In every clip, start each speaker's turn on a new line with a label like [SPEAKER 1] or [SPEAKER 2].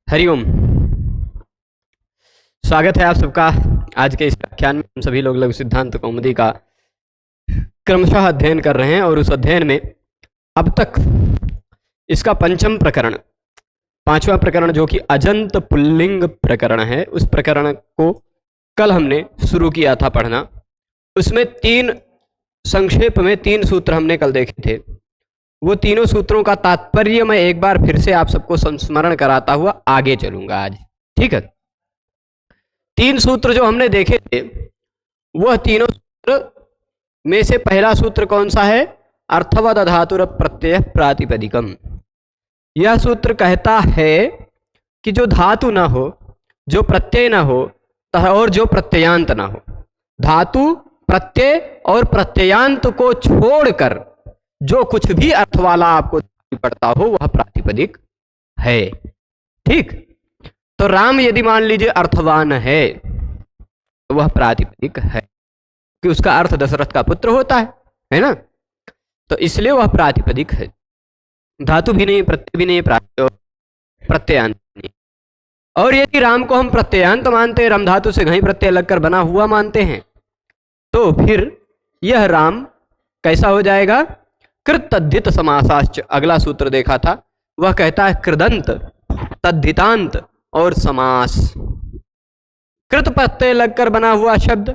[SPEAKER 1] हरिओम। स्वागत है आप सबका। आज के इस व्याख्यान में हम सभी लोग लघु सिद्धांत कौमुदी का क्रमशः अध्ययन कर रहे हैं और उस अध्ययन में अब तक इसका पंचम प्रकरण, पांचवा प्रकरण जो कि अजंत पुल्लिंग प्रकरण है, उस प्रकरण को कल हमने शुरू किया था पढ़ना। उसमें संक्षेप में तीन सूत्र हमने कल देखे थे। वो तीनों सूत्रों का तात्पर्य मैं एक बार फिर से आप सबको संस्मरण कराता हुआ आगे चलूंगा आज, ठीक है। तीन सूत्र जो हमने देखे थे, वह तीनों सूत्र में से पहला सूत्र कौन सा है? अर्थवद धातुर प्रत्यय प्रातिपदिकम। यह सूत्र कहता है कि जो धातु ना हो, जो प्रत्यय ना हो और जो प्रत्ययांत ना हो, धातु प्रत्यय और प्रत्ययांत को छोड़कर जो कुछ भी अर्थ वाला आपको पड़ता हो वह प्रातिपदिक है, ठीक। तो राम यदि मान लीजिए अर्थवान है तो वह प्रातिपदिक है कि उसका अर्थ दशरथ का पुत्र होता है ना, तो इसलिए वह प्रातिपदिक है। धातु भी नहीं, प्रत्यय भी नहीं, प्रत्ययांत नहीं। और यदि राम को हम प्रत्ययांत मानते हैं, रम धातु से घई प्रत्यय लगकर बना हुआ मानते हैं, तो फिर यह राम कैसा हो जाएगा? कृत तद्धित समासाश्च। अगला सूत्र देखा था, वह कहता है कृदंत, तद्धितांत और समास। कृत प्रत्यय लगकर बना हुआ शब्द,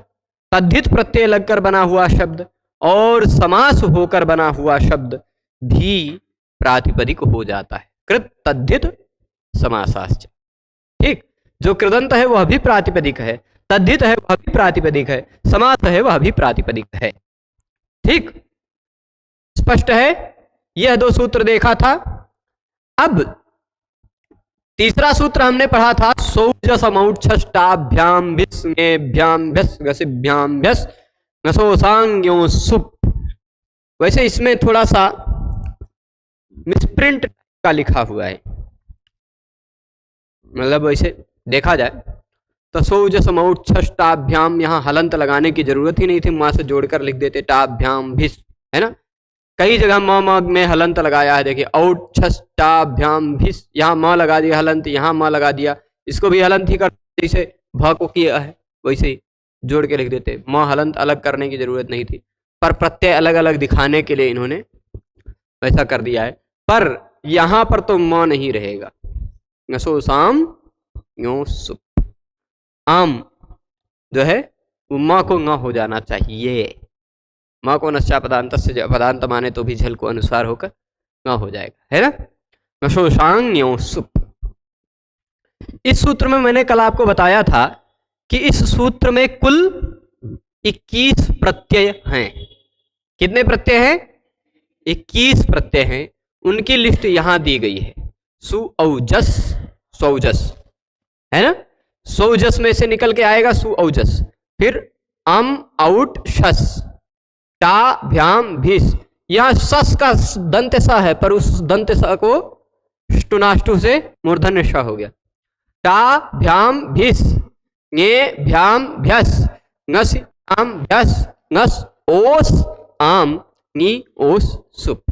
[SPEAKER 1] तद्धित प्रत्यय लगकर बना हुआ शब्द और समास होकर बना हुआ शब्द भी प्रातिपदिक हो जाता है। कृत तद्धित समासाश्च, ठीक। जो कृदंत है वह भी प्रातिपदिक है, तद्धित है वह भी प्रातिपदिक है, समास है वह भी प्रातिपदिक है, ठीक। स्पष्ट है? यह दो सूत्र देखा था। अब तीसरा सूत्र हमने पढ़ा था, सौजसमौच्छष्टाभ्याम भिस्मेभ्याम भ्यस गसिभ्याम भ्यस गसोसांग्यों सुप। वैसे इसमें थोड़ा सा मिसप्रिंट का लिखा हुआ है, मतलब वैसे देखा जाए तो सौजसमौच्छष्टाभ्याम, यहाँ हलंत लगाने की जरूरत ही नहीं थी, मां से जोड़कर लिख देते टाभ्याम भिस, है ना। कई जगह म में हलंत लगाया है, देखिए औच्छष्टाभ्याम भिस, यहाँ म लगा दिया हलंत, यहाँ म लगा दिया, इसको भी हलंत ही कर, जैसे भ को किया है वैसे ही जोड़ के लिख देते। म हलंत अलग करने की जरूरत नहीं थी, पर प्रत्यय अलग अलग दिखाने के लिए इन्होंने वैसा कर दिया है। पर यहाँ पर तो म नहीं रहेगा। नसो साम यो सुप, आम जो है वो म को न हो जाना चाहिए। माँ को नश्चा पदांत से पदांत माने तो भी झल को अनुसार होकर न हो जाएगा, है ना। नशोषांग्यो सुप। इस सूत्र में मैंने कल आपको बताया था कि इस सूत्र में कुल 21 प्रत्यय हैं। कितने प्रत्यय हैं? 21 प्रत्यय हैं। उनकी लिस्ट यहां दी गई है। सुऔजस, सौजस, है ना। सौजस में से निकल के आएगा सुऔजस, फिर अम आउट शस, टा भ्याम भिस। यहां सस का दंत सा है, पर उस दंत सा को ष्टुनाष्टु से मूर्धन्य श हो गया। टा भ्याम भिस, ङे भ्याम भ्यस, ngस आम भ्यस, ngस ओस आम, नी ओस सुप।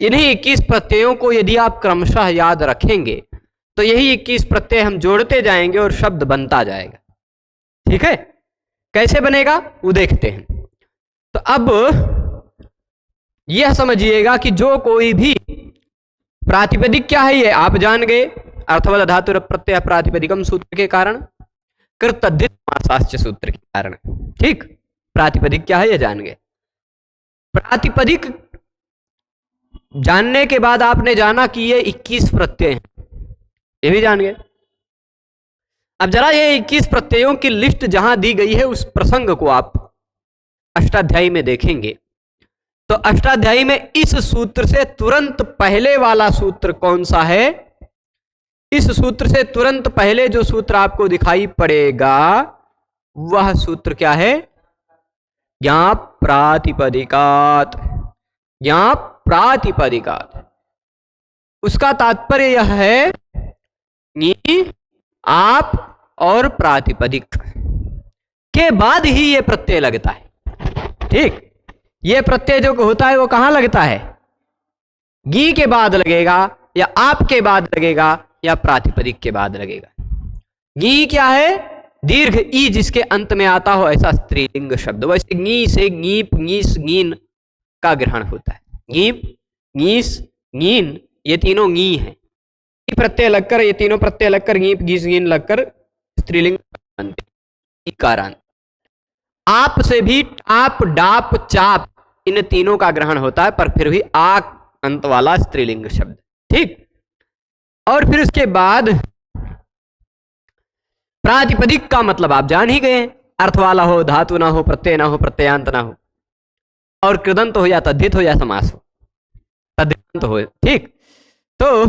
[SPEAKER 1] इन्हीं 21 प्रत्ययों को यदि आप क्रमशः याद रखेंगे तो यही 21 प्रत्यय हम जोड़ते जाएंगे और शब्द बनता जाएगा, ठीक है। कैसे बनेगा वो देखते हैं। तो अब यह समझिएगा कि जो कोई भी प्रातिपदिक क्या है ये आप जान गए, अर्थवद धातुर प्रत्यय प्रातिपदिकम सूत्र के कारण, कृत तद्धित समासाश्च सूत्र के कारण, ठीक। प्रातिपदिक क्या है ये जान गए। प्रातिपदिक जानने के बाद आपने जाना कि ये 21 प्रत्यय हैं, ये भी जान गए। अब जरा ये 21 प्रत्ययों की लिस्ट जहां दी गई है उस प्रसंग को आप अष्टाध्यायी में देखेंगे तो अष्टाध्यायी में इस सूत्र से तुरंत पहले वाला सूत्र कौन सा है? इस सूत्र से तुरंत पहले जो सूत्र आपको दिखाई पड़ेगा वह सूत्र क्या है? ज्ञाप प्रातिपदिकात। ज्ञाप प्रातिपदिकात, उसका तात्पर्य यह है कि आप और प्रातिपदिक के बाद ही ये प्रत्यय लगता है, ठीक। ये प्रत्यय जो होता है वो कहां लगता है? गी के बाद लगेगा या आप के बाद लगेगा या प्रातिपदिक के बाद लगेगा। गी क्या है? दीर्घ ई जिसके अंत में आता हो ऐसा स्त्रीलिंग शब्द। वैसे गी से गीप, गीस, गीन का ग्रहण होता है। गीप, गीस, गीन ये तीनों गी हैं। प्रत्यय लगकर, ये तीनों प्रत्यय लगकर गीप, गीस, गीन लगकर स्त्रीलिंग बनते हैं। कारण आप से भी टाप, डाप, चाप इन तीनों का ग्रहण होता है, पर फिर भी आ अंत वाला स्त्रीलिंग शब्द। ठीक। और फिर उसके बाद प्रातिपदिक का मतलब आप जान ही गए, अर्थ वाला हो, धातु ना हो, प्रत्यय ना हो, प्रत्ययांत ना हो, और कृदंत हो या तद्धित हो या समास हो, तद्धित हो। ठीक। तो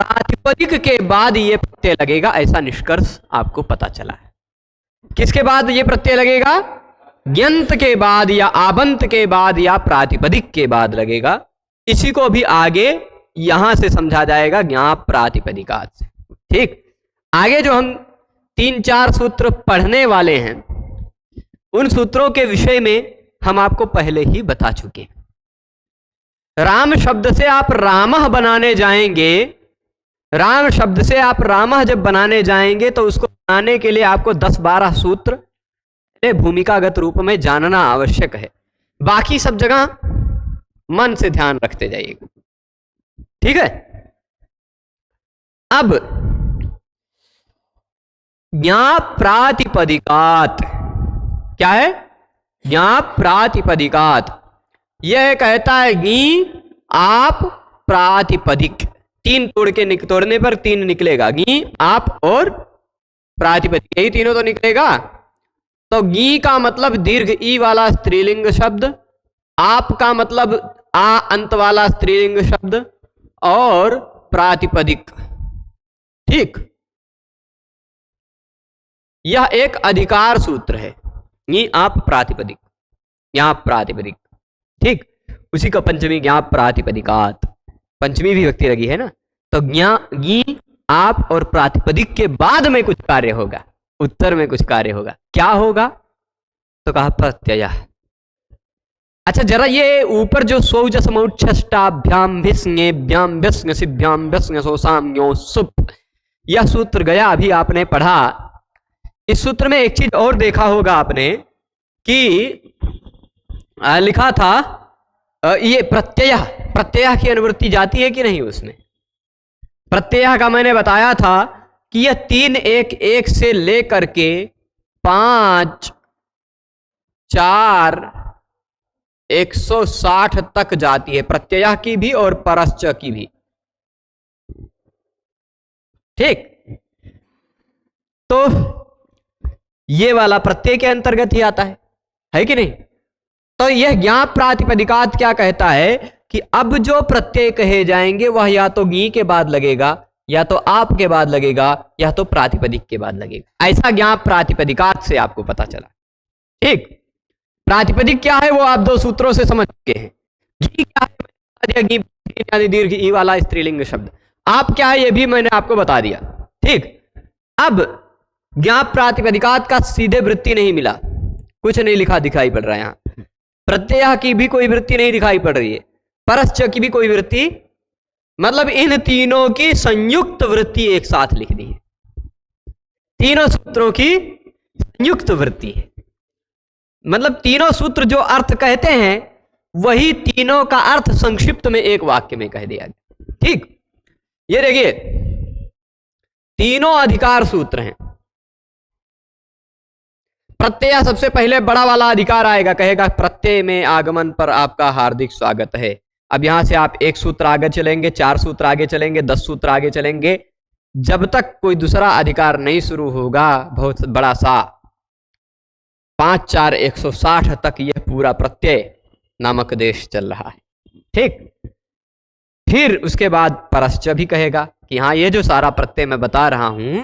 [SPEAKER 1] प्रातिपदिक के बाद ये प्रत्यय लगेगा, ऐसा निष्कर्ष आपको पता चला है। किसके बाद ये प्रत्यय लगेगा? ग्यंत के बाद या आबंत के बाद या प्रातिपदिक के बाद लगेगा। इसी को भी आगे यहां से समझा जाएगा ज्ञाप प्रातिपदिकात से। ठीक। आगे जो हम 3-4 सूत्र पढ़ने वाले हैं, उन सूत्रों के विषय में हम आपको पहले ही बता चुके हैं। राम शब्द से आप रामः बनाने जाएंगे, राम शब्द से आप रामः जब बनाने जाएंगे तो उसको बनाने के लिए आपको 10-12 सूत्र भूमिकागत रूप में जानना आवश्यक है। बाकी सब जगह मन से ध्यान रखते जाइएगा। ठीक है। अब ज्ञाप प्रातिपदिकात क्या है? ज्ञाप प्रातिपदिकात यह कहता है गी, आप, प्रातिपदिक। 3 तोड़ने पर 3 निकलेगा, गी, आप और प्रातिपदिक, यही तीनों तो निकलेगा। तो गी का मतलब दीर्घ ई वाला स्त्रीलिंग शब्द, आप का मतलब आ अंत वाला स्त्रीलिंग शब्द, और प्रातिपदिक। ठीक। यह एक अधिकार सूत्र है, गी, आप, प्रातिपदिक, ज्ञाप प्रातिपदिक। ठीक। उसी का पंचमी ज्ञाप प्रातिपदिकात, पंचमी भी व्यक्ति लगी है ना। तो गी, आप और प्रातिपदिक के बाद में कुछ कार्य होगा, उत्तर में कुछ कार्य होगा। क्या होगा? तो कहा प्रत्यय। अच्छा, जरा ये ऊपर जो सौजसमौच्छष्टाभ्याम भिस्ङेभ्याम भिस्ङसिभ्याम भिस्ङसोसाम्यो सुप, यह सूत्र गया अभी आपने पढ़ा। इस सूत्र में एक चीज और देखा होगा आपने कि लिखा था ये प्रत्यय की अनुवृत्ति जाती है कि नहीं उसमें। प्रत्यय का मैंने बताया था कि यह 3-1-1 से लेकर के 5, 4, 160 तक जाती है, प्रत्यय की भी और परश्च की भी। ठीक। तो ये वाला प्रत्यय के अंतर्गत ही आता है कि नहीं। तो यह ज्ञाप प्रातिपदिकात क्या कहता है कि अब जो प्रत्यय कहे जाएंगे वह या तो गी के बाद लगेगा, या तो आप के बाद लगेगा, या तो प्रातिपदिक के बाद लगेगा। ऐसा ज्ञाप प्रातिपदिकात से आपको पता चला। ठीक। प्रातिपदिक क्या है वो आप 2 सूत्रों से समझ चुके हैं। गी क्या है? दीर्घ ई वाला स्त्रीलिंग शब्द। आप क्या है ये भी मैंने आपको बता दिया। ठीक। अब ज्ञाप प्रातिपदिकात का सीधे वृत्ति नहीं मिला, कुछ नहीं लिखा दिखाई पड़ रहा है यहां। प्रत्यय की भी कोई वृत्ति नहीं दिखाई पड़ रही है, परश्च की भी कोई वृत्ति, मतलब इन तीनों की संयुक्त वृत्ति एक साथ लिख दी है। तीनों सूत्रों की संयुक्त वृत्ति है, मतलब तीनों सूत्र जो अर्थ कहते हैं वही तीनों का अर्थ संक्षिप्त में एक वाक्य में कह दिया गया। ठीक। ये देखिए तीनों अधिकार सूत्र हैं। प्रत्यय सबसे पहले बड़ा वाला अधिकार आएगा, कहेगा प्रत्यय में आगमन पर आपका हार्दिक स्वागत है। अब यहां से आप 1 सूत्र आगे चलेंगे, 4 सूत्र आगे चलेंगे, 10 सूत्र आगे चलेंगे, जब तक कोई दूसरा अधिकार नहीं शुरू होगा, बहुत बड़ा सा 5, 4, 160 तक यह पूरा प्रत्यय नामक देश चल रहा है। ठीक। फिर उसके बाद परश्च भी कहेगा कि हाँ ये जो सारा प्रत्यय मैं बता रहा हूं,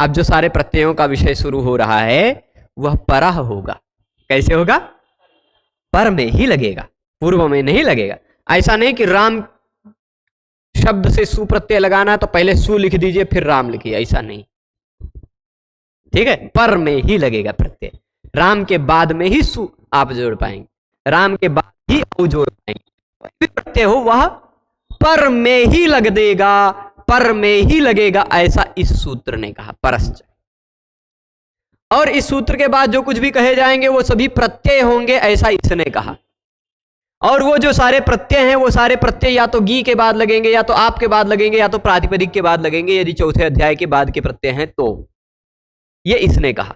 [SPEAKER 1] अब जो सारे प्रत्ययों का विषय शुरू हो रहा है वह परः होगा। कैसे होगा? पर में ही लगेगा, पूर्व में नहीं लगेगा। ऐसा नहीं कि राम शब्द से सु प्रत्यय लगाना तो पहले सु लिख दीजिए फिर राम लिखिए, ऐसा नहीं। ठीक है। पर में ही लगेगा प्रत्यय, राम के बाद में ही सु आप जोड़ पाएंगे, राम के बाद ही औ जोड़ पाएंगे। प्रत्यय हो वह पर में ही लग देगा, पर में ही लगेगा, ऐसा इस सूत्र ने कहा, परश्च। और इस सूत्र के बाद जो कुछ भी कहे जाएंगे वो सभी प्रत्यय होंगे, ऐसा इसने कहा। और वो जो सारे प्रत्यय हैं वो सारे प्रत्यय या तो गी के बाद लगेंगे, या तो आप के बाद लगेंगे, या तो प्रातिपदिक के बाद लगेंगे, यदि चौथे अध्याय के बाद के प्रत्यय हैं तो। ये इसने कहा,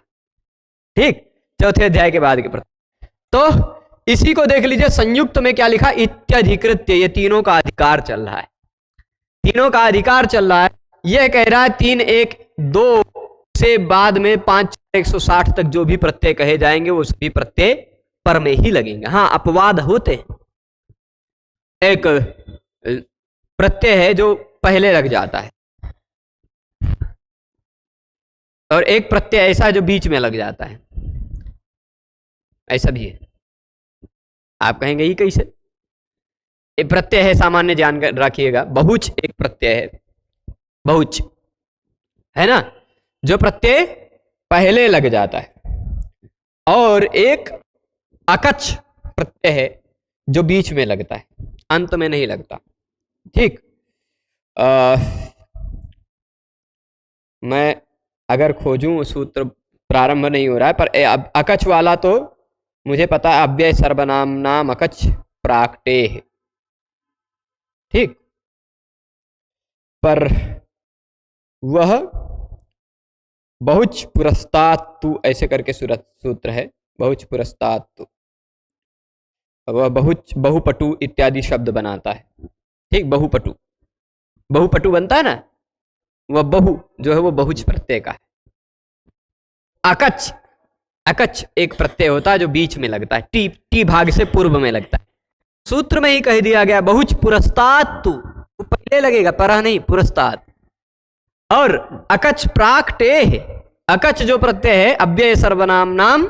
[SPEAKER 1] ठीक, चौथे अध्याय के बाद के प्रत्यय। तो इसी को देख लीजिए, संयुक्त में क्या लिखा, इत्यधिकृत्य, ये तीनों का अधिकार चल रहा है, तीनों का अधिकार चल रहा है। यह कह रहा है 3 1 2 से बाद में 5 160 तक जो भी प्रत्यय कहे जाएंगे वो सभी प्रत्यय पर में ही लगेंगे। हाँ, अपवाद होते हैं, एक प्रत्यय है जो पहले लग जाता है, और एक प्रत्यय ऐसा है जो बीच में लग जाता है, ऐसा भी है। आप कहेंगे ये कैसे? एक प्रत्यय है, सामान्य जान कर रखिएगा, बहुच एक प्रत्यय है, बहुच है ना, जो प्रत्यय पहले लग जाता है, और एक अकच प्रत्यय है जो बीच में लगता है, अंत में नहीं लगता। ठीक, मैं अगर खोजूं, सूत्र प्रारंभ नहीं हो रहा है, पर अकच वाला तो मुझे पता है, अव्यय सर्वनाम नाम अकच प्राक्टे है, ठीक, पर वह बहुच पुरस्तात् तु ऐसे करके सूत्र है, बहुच पुरस्तात् तु, वह बहुपटु इत्यादि शब्द बनाता है, ठीक, बहुपटु, बहुपटु बनता है ना, वह बहु जो है वो बहुच प्रत्यय का है। अकच, अकच एक प्रत्यय होता है जो बीच में लगता है, टी भाग से पूर्व में लगता है। सूत्र में ही कह दिया गया बहुच पुरस्तात् तु, वो पहले लगेगा, परह नहीं, पुरस्तात्। और अकच प्राक्टे है, अकच जो प्रत्यय है, अव्यय सर्वनाम नाम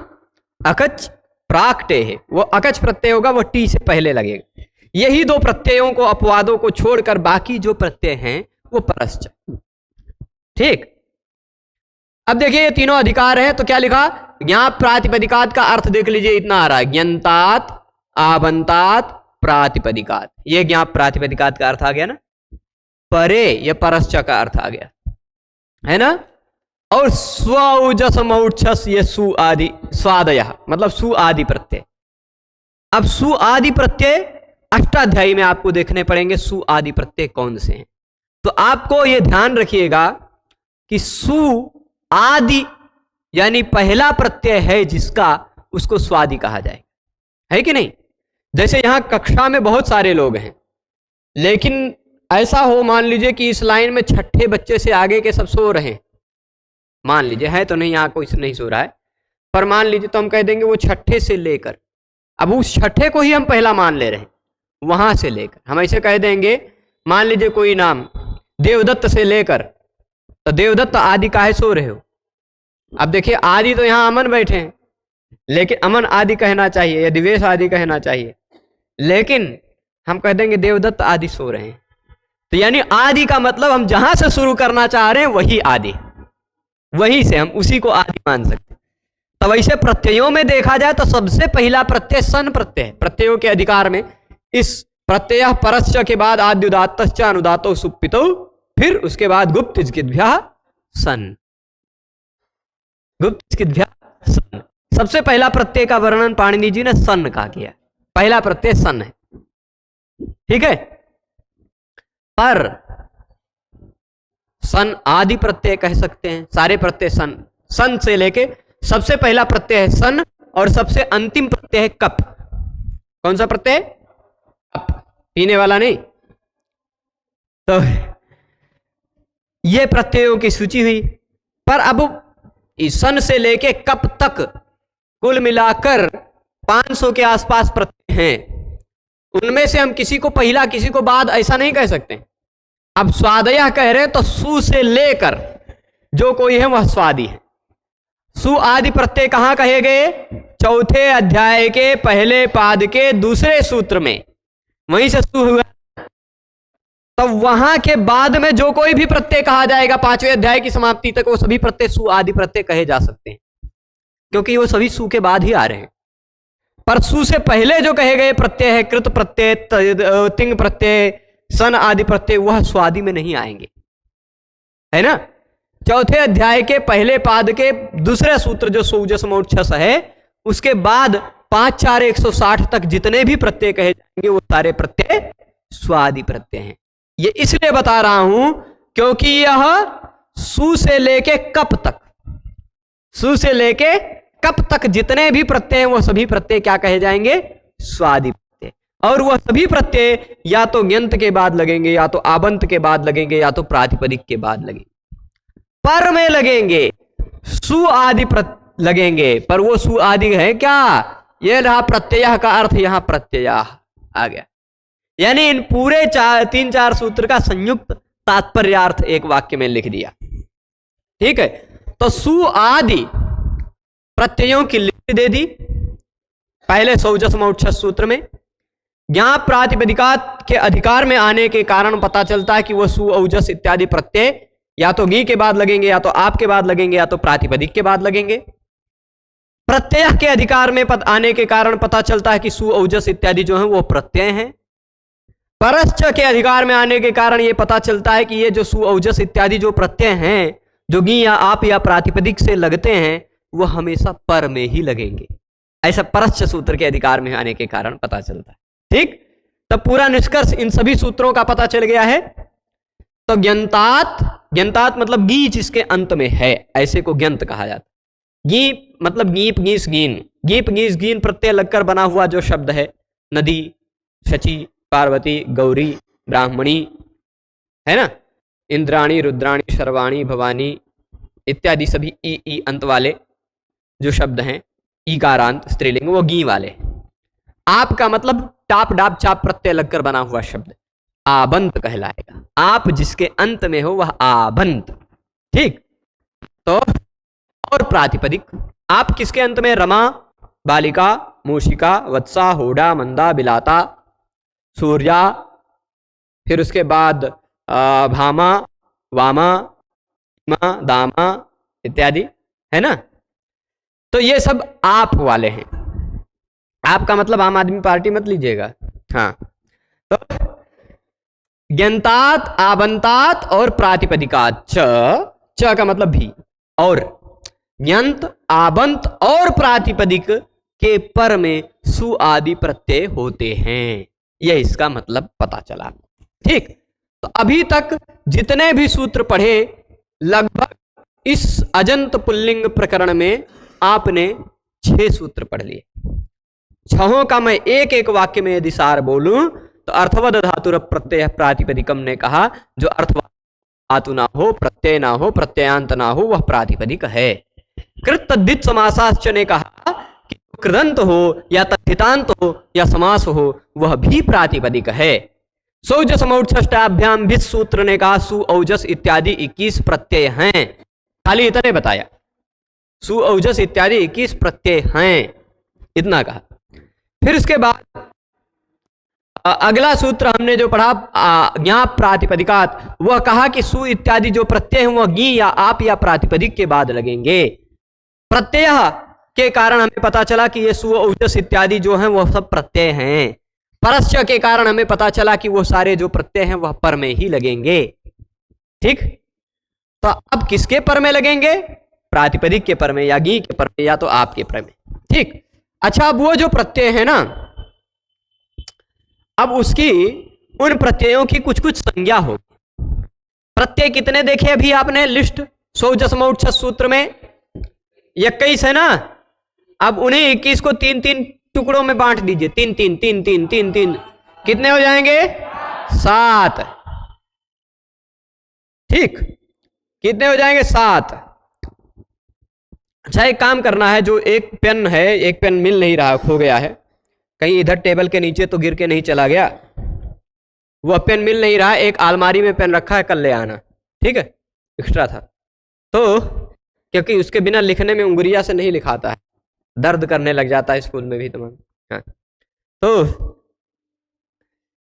[SPEAKER 1] अकच प्राक्टे है, वो अकच प्रत्यय होगा, वो टी से पहले लगेगा। यही दो प्रत्ययों को, अपवादों को छोड़कर बाकी जो प्रत्यय हैं वो परश्च, ठीक। अब देखिए ये तीनों अधिकार है, तो क्या लिखा, ज्ञाप प्रातिपदिकात का अर्थ देख लीजिए, इतना आ रहा है, ज्ञंतात आवंतात प्रातिपदिकात, ये ज्ञाप प्रातिपदिकात का अर्थ आ गया ना, परे ये परश्च का अर्थ आ गया है ना। और स्वौजस मौक्षस ये सु आदि, स्वादय मतलब सु आदि प्रत्यय। अब सु आदि प्रत्यय अष्टाध्यायी में आपको देखने पड़ेंगे, सु आदि प्रत्यय कौन से हैं। तो आपको यह ध्यान रखिएगा कि सु आदि यानी पहला प्रत्यय है जिसका, उसको स्वादि कहा जाए, है कि नहीं। जैसे यहां कक्षा में बहुत सारे लोग हैं, लेकिन ऐसा हो, मान लीजिए कि इस लाइन में छठे बच्चे से आगे के सब सो रहे हैं, मान लीजिए, है तो नहीं, यहां कोई नहीं सो रहा है, पर मान लीजिए, तो हम कह देंगे वो छठे से लेकर, अब उस छठे को ही हम पहला मान ले रहे हैं, वहां से लेकर हम ऐसे कह देंगे, मान लीजिए कोई नाम देवदत्त से लेकर, तो देवदत्त आदि काहे सो रहे हो। अब देखिए आदि तो यहां अमन बैठे हैं, लेकिन अमन आदि कहना चाहिए या दिवेश आदि कहना चाहिए, लेकिन हम कह देंगे देवदत्त आदि सो रहे हैं। तो यानी आदि का मतलब हम जहां से शुरू करना चाह रहे हैं वही आदि, वहीं से हम उसी को आदि मान सकते हैं। तो वैसे प्रत्ययों में देखा जाए तो सबसे पहला प्रत्यय सन प्रत्यय है, प्रत्ययों के अधिकार में। इस प्रत्यय परश्च के बाद आद्युदात्तश्च अनुदातो सुप्पितो, फिर उसके बाद गुप्त इज्किद्भ्यः सन, गुप्त इज्किद्भ्यः सन। सबसे पहला प्रत्यय का वर्णन पाणिनि जी ने सन का किया, पहला प्रत्यय सन है, ठीक है। पर सन आदि प्रत्यय कह सकते हैं, सारे प्रत्यय सन, सन से लेके सबसे पहला प्रत्यय है सन, और सबसे अंतिम प्रत्यय है कप। कौन सा प्रत्यय? कप, पीने वाला नहीं। तो ये प्रत्ययों की सूची हुई, पर अब सन से लेके कप तक कुल मिलाकर 500 के आसपास प्रत्यय हैं। उनमें से हम किसी को पहला किसी को बाद ऐसा नहीं कह सकते। अब स्वादय कह रहे तो सु से लेकर जो कोई है वह स्वादी है। सु आदि प्रत्यय कहां कहे गए? चौथे अध्याय के पहले पाद के दूसरे सूत्र में, वहीं से सु हुआ। तो वहां के बाद में जो कोई भी प्रत्यय कहा जाएगा 5वें अध्याय की समाप्ति तक, वो सभी प्रत्यय सु आदि प्रत्यय कहे जा सकते हैं, क्योंकि वो सभी सु के बाद ही आ रहे हैं। पर सु से पहले जो कहे गए प्रत्यय है कृत प्रत्यय, तिंग प्रत्यय, सन आदि प्रत्यय वह स्वादि में नहीं आएंगे, है ना। चौथे अध्याय के पहले पाद के दूसरे सूत्र जो सौजस मोक्षस है, उसके बाद 5 4 160 तक जितने भी प्रत्यय कहे जाएंगे वो सारे प्रत्यय स्वादि प्रत्यय हैं। ये इसलिए बता रहा हूं क्योंकि यह सु से लेके कप तक, सु से लेके कप तक जितने भी प्रत्यय हैं वो सभी प्रत्यय क्या कहे जाएंगे, स्वादि प्रत्यय। और वह सभी प्रत्यय या तो ग्यंत के बाद लगेंगे, या तो आबंत के बाद लगेंगे, या तो प्रातिपदिक के बाद लगेंगे। पर में लगेंगे, सु आदि लगेंगे, पर वो सु आदि है क्या, ये रहा प्रत्यय का अर्थ, यहां प्रत्यय आ गया। यानी इन पूरे 3 4 सूत्र का संयुक्त तात्पर्यार्थ एक वाक्य में लिख दिया। ठीक है, तो सु आदि प्रत्ययों की लिस्ट दे दी पहले सौजस मोक्षस सूत्र में। ज्ञान प्रातिपदिका के अधिकार में आने के कारण पता चलता है कि वह सु औजस इत्यादि प्रत्यय या तो गी के बाद लगेंगे, या तो आप के बाद लगेंगे, या तो प्रातिपदिक के बाद लगेंगे। प्रत्यय के अधिकार में आने के कारण पता चलता है कि सु औजस इत्यादि जो है वो प्रत्यय हैं। परश्च के अधिकार में आने के कारण यह पता चलता है कि ये जो सु औजस इत्यादि जो प्रत्यय हैं, जो गी या आप या प्रातिपदिक से लगते हैं, वो हमेशा पर में ही लगेंगे। ऐसा परश्च सूत्र के अधिकार में आने के कारण पता चलता है। ठीक, तब पूरा निष्कर्ष इन सभी सूत्रों का पता चल गया है। तो ज्ञंतात, ज्ञंतात मतलब गी जिसके अंत में है, ऐसे को ज्ञंत कहा जाता है। गी मतलब गीप गीस गीन, गीप गीस गीन प्रत्यय लगकर बना हुआ जो शब्द है, नदी, शची, पार्वती, गौरी, ब्राह्मणी, है ना, इंद्राणी, रुद्राणी, शर्वाणी, भवानी इत्यादि सभी ई अंत वाले जो शब्द हैं, ईकारांत स्त्रीलिंग, वो गी वाले। आप का मतलब टाप डाप चाप प्रत्यय लगकर बना हुआ शब्द आबंत कहलाएगा। आप जिसके अंत में हो वह आबंत। ठीक, तो और प्रातिपदिक, आप किसके अंत में, रमा, बालिका, मूषिका, वत्सा, होडा, मंदा, बिलाता, सूर्या, फिर उसके बाद भामा, वामा, दामा इत्यादि, है ना। तो ये सब आप वाले हैं। आपका मतलब आम आदमी पार्टी मत लीजिएगा। हाँ, तो ज्ञंतात, आबंतात और प्रातिपदिकात, च का मतलब भी, और ज्ञंत, आबंत और प्रातिपदिक के पर में सु आदि प्रत्यय होते हैं। यह इसका मतलब पता चला। ठीक, तो अभी तक जितने भी सूत्र पढ़े, लगभग इस अजंत पुल्लिंग प्रकरण में आपने 6 सूत्र पढ़ लिए। 6 का मैं एक एक वाक्य में यदि सार बोलूं तो अर्थवद धातुर प्रत्यय प्रातिपदिकम ने कहा, जो अर्थवद धातु ना हो, प्रत्यय ना हो, प्रत्ययांत ना हो, वह प्रातिपदिक है। कृत तद्धित समासाश्च ने कहा कि कृदंत हो या तद्धितांत हो या समास हो, वह भी प्रातिपदिक है। सौजस मौक्षष्टाभ्याम भी सूत्र ने कहा सु औजस इत्यादि 21 प्रत्यय हैं। खाली इतने बताया, सु औजस इत्यादि 21 प्रत्यय हैं, इतना कहा। फिर उसके बाद अगला सूत्र हमने जो पढ़ा ज्ञाप प्रातिपदिकात, वह कहा कि सु इत्यादि जो प्रत्यय हैं वह गी या आप या प्रातिपदिक के बाद लगेंगे। प्रत्यय के कारण हमें पता चला कि ये सु औजस इत्यादि जो हैं वह सब प्रत्यय हैं। परस्य के कारण हमें पता चला कि वो सारे जो प्रत्यय हैं वह पर में ही लगेंगे। ठीक, तो अब किसके पर में लगेंगे, प्रातिपदिक के पर में, या गी के पर में, या तो आप के पर में। ठीक, अच्छा, अब वो जो प्रत्यय है ना, अब उसकी उन प्रत्ययों की कुछ कुछ संज्ञा होगी। प्रत्यय कितने देखे अभी आपने लिस्ट सौजस मौक्षस सूत्र में, 21 है ना। अब उन्हें 21 को 3-3 टुकड़ों में बांट दीजिए, 3-3 3-3 3-3, कितने हो जाएंगे, 7। ठीक, कितने हो जाएंगे, 7। अच्छा, एक काम करना है, जो एक पेन है, एक पेन मिल नहीं रहा, खो गया है कहीं इधर टेबल के नीचे, तो गिर के नहीं चला गया, वह पेन मिल नहीं रहा। एक अलमारी में पेन रखा है, कल ले आना। ठीक है, एक्स्ट्रा था तो, क्योंकि उसके बिना लिखने में उंगलियां से नहीं लिखाता है, दर्द करने लग जाता है स्कूल में भी तमाम। हाँ, तो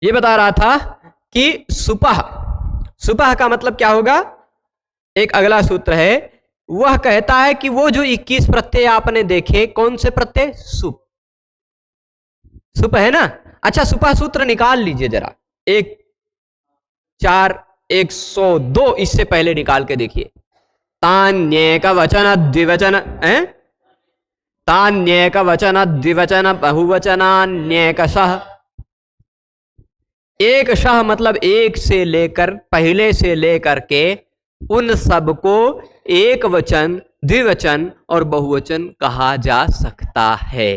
[SPEAKER 1] ये बता रहा था कि सुपह, सुपह का मतलब क्या होगा, एक अगला सूत्र है, वह कहता है कि वो जो 21 प्रत्यय आपने देखे, कौन से प्रत्यय, सुप, सुप है ना। अच्छा, सुपह सूत्र निकाल लीजिए जरा, एक 4 102 इससे पहले निकाल के देखिए। तान्येक वचन द्विवचन है, तान्येक वचन द्विवचन बहुवचनान्येकशः। एक शह मतलब एक से लेकर, पहले से लेकर के उन सब को एक वचन, द्विवचन और बहुवचन कहा जा सकता है।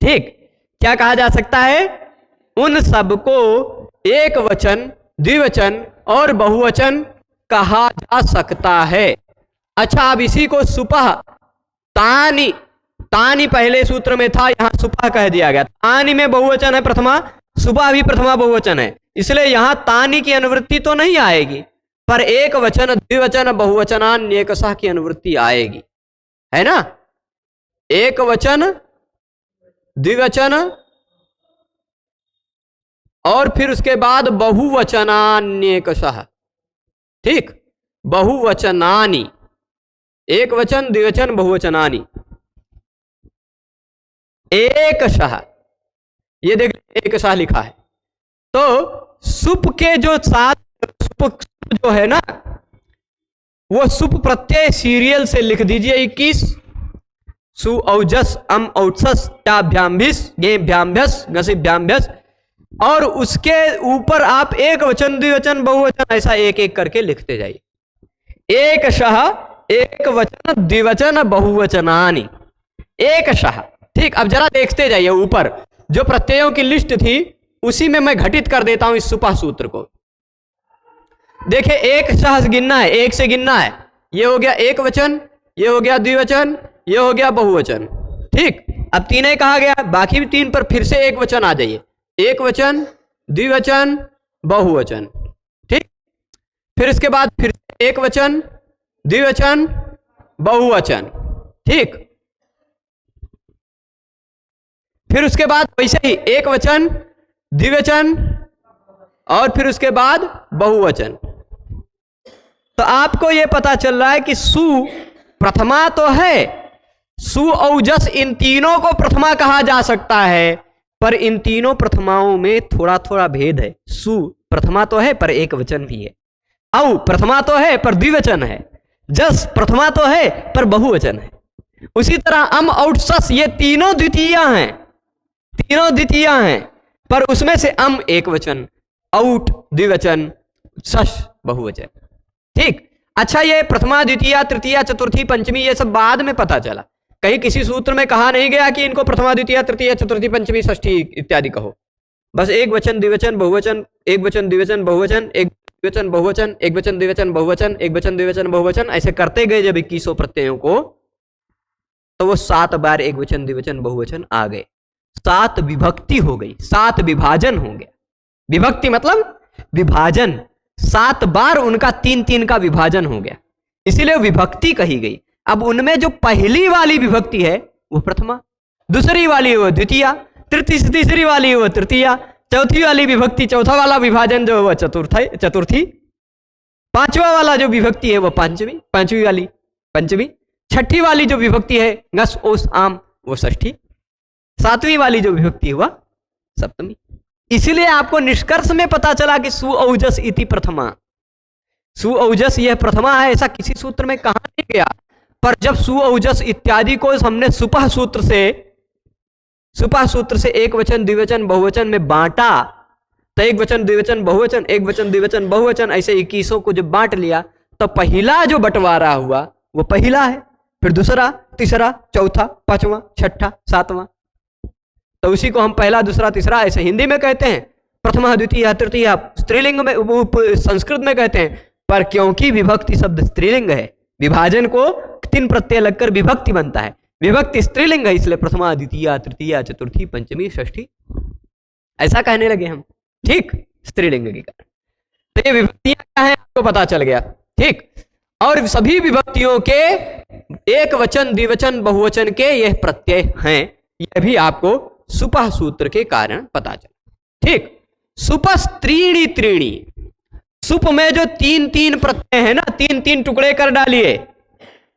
[SPEAKER 1] ठीक, क्या कहा जा सकता है? उन सब को एक वचन, द्विवचन और बहुवचन कहा जा सकता है। अच्छा, अब इसी को सुपह, तानी, तानी पहले सूत्र में था, यहां सुपह कह दिया गया। तानी में बहुवचन है प्रथमा, सुपह भी प्रथमा बहुवचन है, इसलिए यहां तानी की अनुवृत्ति तो नहीं आएगी, पर एक वचन, द्विवचन, बहुवचनान्येकशः की अनुवृत्ति आएगी, है ना। एक वचन, द्विवचन और फिर उसके बाद बहुवचनान्येकशः। ठीक, बहुवचनानि, एक वचन, द्विवचन, बहुवचनानि। एकशः, ये देख, एकशः लिखा है, तो सुप के जो साथ सुप जो है ना, वो सुप प्रत्यय सीरियल से लिख दीजिए 21, सु औजस अम औत्सस चाभ्याम्भिस गेभ्याम्भ्यस गसिभ्याम्भ्यस, और उसके ऊपर आप एक वचन, द्विवचन, बहुवचन ऐसा एक एक करके लिखते जाइए। एकशः, एक वचन, द्विवचन, बहुवचनानि, एकशः। ठीक, अब जरा देखते जाइए ऊपर जो प्रत्ययों की लिस्ट थी उसी में मैं घटित कर देता हूं इस सुपह सूत्र को। देखिए, एक शह गिनना है, एक से गिनना है। ये हो गया एक वचन, ये हो गया द्विवचन, ये हो गया बहुवचन। ठीक, अब तीन कहा गया, बाकी भी तीन पर फिर से एक वचन आ जाइए। एक वचन, द्विवचन, बहुवचन। ठीक, फिर इसके बाद फिर एक वचन, द्विवचन, बहुवचन। ठीक, फिर उसके बाद वैसे ही एक वचन, द्विवचन और फिर उसके बाद बहुवचन। तो आपको यह पता चल रहा है कि सु प्रथमा तो है, सु औजस इन तीनों को प्रथमा कहा जा सकता है, पर इन तीनों प्रथमाओं में थोड़ा थोड़ा भेद है। सु प्रथमा तो है पर एक वचन भी है, औ प्रथमा तो है पर द्विवचन है, जस प्रथमा तो है पर बहुवचन है। उसी तरह अम और सस ये तीनों द्वितीया हैं, तीनों द्वितीया हैं, पर उसमें से अम एक वचन, औट द्विवचन, सस बहुवचन। ठीक, अच्छा, ये प्रथमा, द्वितीया, तृतीया, चतुर्थी, पंचमी ये सब बाद में पता चला, कहीं किसी सूत्र में कहा नहीं गया कि इनको प्रथमा, द्वितीया, तृतीया, चतुर्थी, पंचमी, षष्ठी इत्यादि कहो। बस एक वचन, द्विवचन, बहुवचन, एक वचन, द्विवचन, बहुवचन, एक द्विवचन, बहुवचन, एक वचन, द्विवचन, बहुवचन, एक वचन, द्विवचन, बहुवचन, ऐसे करते गए जब 2100 प्रत्ययों को, तो वो 7 बार एक वचन, द्विवचन, बहुवचन आ गए। 7 विभक्ति हो गई, 7 विभाजन हो गया। विभक्ति मतलब विभाजन, 7 बार उनका 3-3 का विभाजन हो गया, इसीलिए विभक्ति कही गई। अब उनमें जो पहली वाली विभक्ति है वो प्रथमा, दूसरी वाली वो द्वितीया, तीसरी वाली वो तृतीया, चौथी वाली विभक्ति, चौथा वाला विभाजन जो है वो चतुर्थी, पांचवा वाला जो विभक्ति है वो पांचवी वाली पंचमी, छठी वाली जो विभक्ति है ngस ओस आम वो षष्ठी, सातवीं वाली जो विभक्ति है वह सप्तमी। इसीलिए आपको निष्कर्ष में पता चला कि सु औजस इति प्रथमा, सु औजस यह प्रथमा है, ऐसा किसी सूत्र में कहा नहीं गया। पर जब सु औजस इत्यादि को हमने सुपह सूत्र से एक वचन, द्विवचन, बहुवचन में बांटा, तो एक वचन, द्विवचन, बहुवचन, एक वचन, द्विवचन, बहुवचन, ऐसे 2100 को जब बांट लिया तो पहला जो बंटवारा हुआ वो पहला है, फिर दूसरा, तीसरा, चौथा, पांचवा, छठा, सातवां, तो उसी को हम पहला, दूसरा, तीसरा ऐसे हिंदी में कहते हैं, प्रथमा, द्वितीय, तृतीय स्त्रीलिंग में, संस्कृत में कहते हैं। पर क्योंकि विभक्ति शब्द स्त्रीलिंग है, विभाजन को 3 प्रत्यय लगकर विभक्ति बनता है, विभक्ति स्त्रीलिंग है, इसलिए प्रथमा, द्वितीय, तृतीय, चतुर्थी, पंचमी, षष्ठी ऐसा कहने लगे हम। ठीक, स्त्रीलिंग के कारण। तो ये विभक्तियां क्या है आपको पता चल गया। ठीक, और सभी विभक्तियों के एक वचन, द्विवचन, बहुवचन के यह प्रत्यय हैं, यह भी आपको सुपह सूत्र के कारण पता चला। ठीक, सुपस त्रीणि त्रीणि, सुप में जो 3-3 प्रत्यय है ना, 3-3 टुकड़े कर डालिए,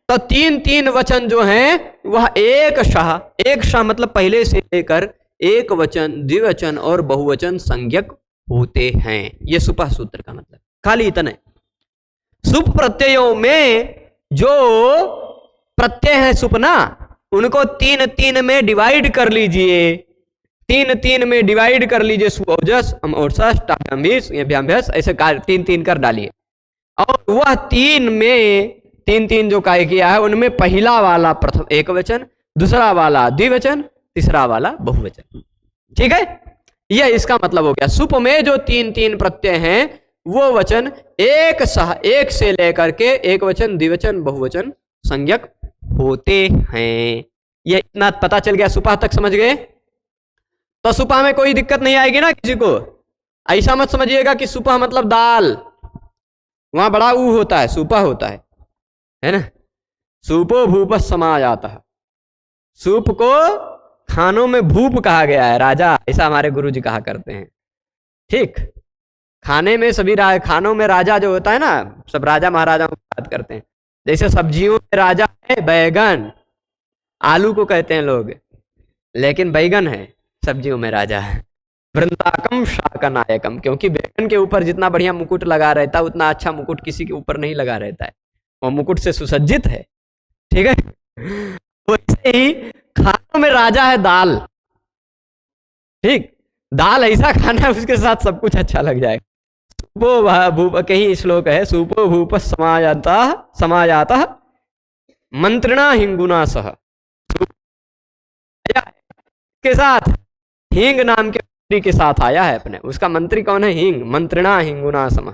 [SPEAKER 1] तो 3-3 वचन जो हैं वह एक शाह मतलब पहले से लेकर एक वचन, द्विवचन और बहुवचन संज्ञक होते हैं। ये सुपह सूत्र का मतलब खाली इतना है। सुप प्रत्ययों में जो प्रत्यय है सुपना, उनको 3-3 में डिवाइड कर लीजिए, 3-3 में डिवाइड कर लीजिए। सुओजस, अमोरसस, टाभ्याम्भीस, भ्याम्भ्यस, ऐसे 3-3 कर डालिए। और वह 3 में 3-3 जो काय किया है, उनमें पहला वाला प्रथम एक वचन, दूसरा वाला द्विवचन, तीसरा वाला बहुवचन। ठीक है, यह इसका मतलब हो गया। सुप में जो 3-3 प्रत्यय हैं वो वचन एक से लेकर के एक वचन, द्विवचन, बहुवचन संज्ञक होते हैं। यह इतना पता चल गया। सुपा तक समझ गए? तो सुपा में कोई दिक्कत नहीं आएगी ना किसी को। ऐसा मत समझिएगा कि सुपा मतलब दाल, वहां बड़ा ऊ होता है, सुपा होता है ना। सूपो भूप समा जाता है। सूप को खानों में भूप कहा गया है, राजा, ऐसा हमारे गुरुजी कहा करते हैं। ठीक, खाने में सभी खानों में राजा जो होता है ना, सब राजा महाराजाओं की बात करते हैं। जैसे सब्जियों में राजा है बैगन, आलू को कहते हैं लोग, लेकिन बैगन है सब्जियों में राजा है। वृंदाकम शाक नायकम, क्योंकि बैगन के ऊपर जितना बढ़िया मुकुट लगा रहता है, उतना अच्छा मुकुट किसी के ऊपर नहीं लगा रहता है, वो मुकुट से सुसज्जित है। ठीक है, वैसे ही खानों में राजा है दाल। ठीक, दाल ऐसा खाना है उसके साथ सब कुछ अच्छा लग जाएगा। सुपो भूप, कहीं श्लोक है, सुपो भूप समायाता मंत्रिणा हिंगुना सह, के साथ हिंग नाम के मंत्री के साथ आया है अपने। उसका मंत्री कौन है? हिंग। मंत्रिणा हिंगुना सम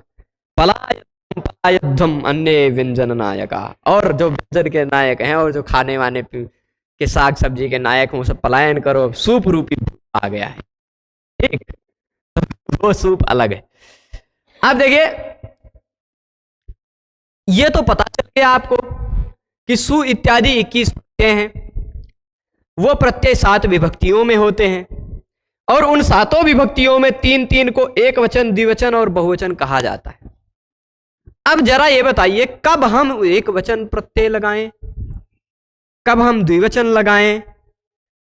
[SPEAKER 1] पलायध्वम अन्य व्यंजन नायका, और जो व्यंजन के नायक हैं और जो खाने वाने के साग सब्जी के नायक हैं, सब पलायन करो। सूप रूपी आ गया है। ठीक, वो सूप अलग है। अब देखिए, ये तो पता चल गया आपको कि सु इत्यादि 21 प्रत्यय हैं। वो प्रत्यय 7 विभक्तियों में होते हैं, और उन 7 विभक्तियों में 3-3 को एक वचन, द्विवचन और बहुवचन कहा जाता है। अब जरा ये बताइए, कब हम एक वचन प्रत्यय लगाएं, कब हम द्विवचन लगाएं,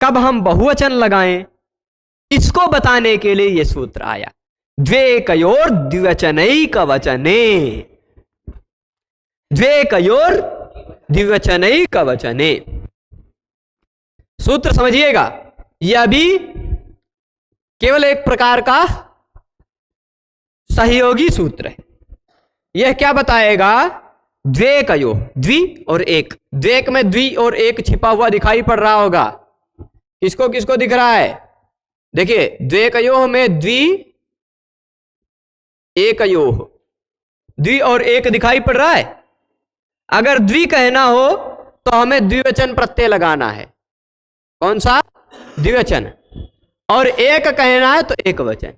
[SPEAKER 1] कब हम बहुवचन लगाएं, इसको बताने के लिए यह सूत्र आया। द्वेकयोर द्विवचनैक वचने, द्वेकयोर द्विवचनैक वचने। सूत्र समझिएगा, यह भी केवल एक प्रकार का सहयोगी सूत्र है। यह क्या बताएगा? द्वेकयो, द्वि और एक। द्वेक में द्वि और एक छिपा हुआ दिखाई पड़ रहा होगा। किसको किसको दिख रहा है? देखिए, द्वेकयो में द्वि, एकयो, द्वि और एक दिखाई पड़ रहा है। अगर द्वि कहना हो तो हमें द्विवचन प्रत्यय लगाना है। कौन सा? द्विवचन। और एक कहना है तो एक वचन।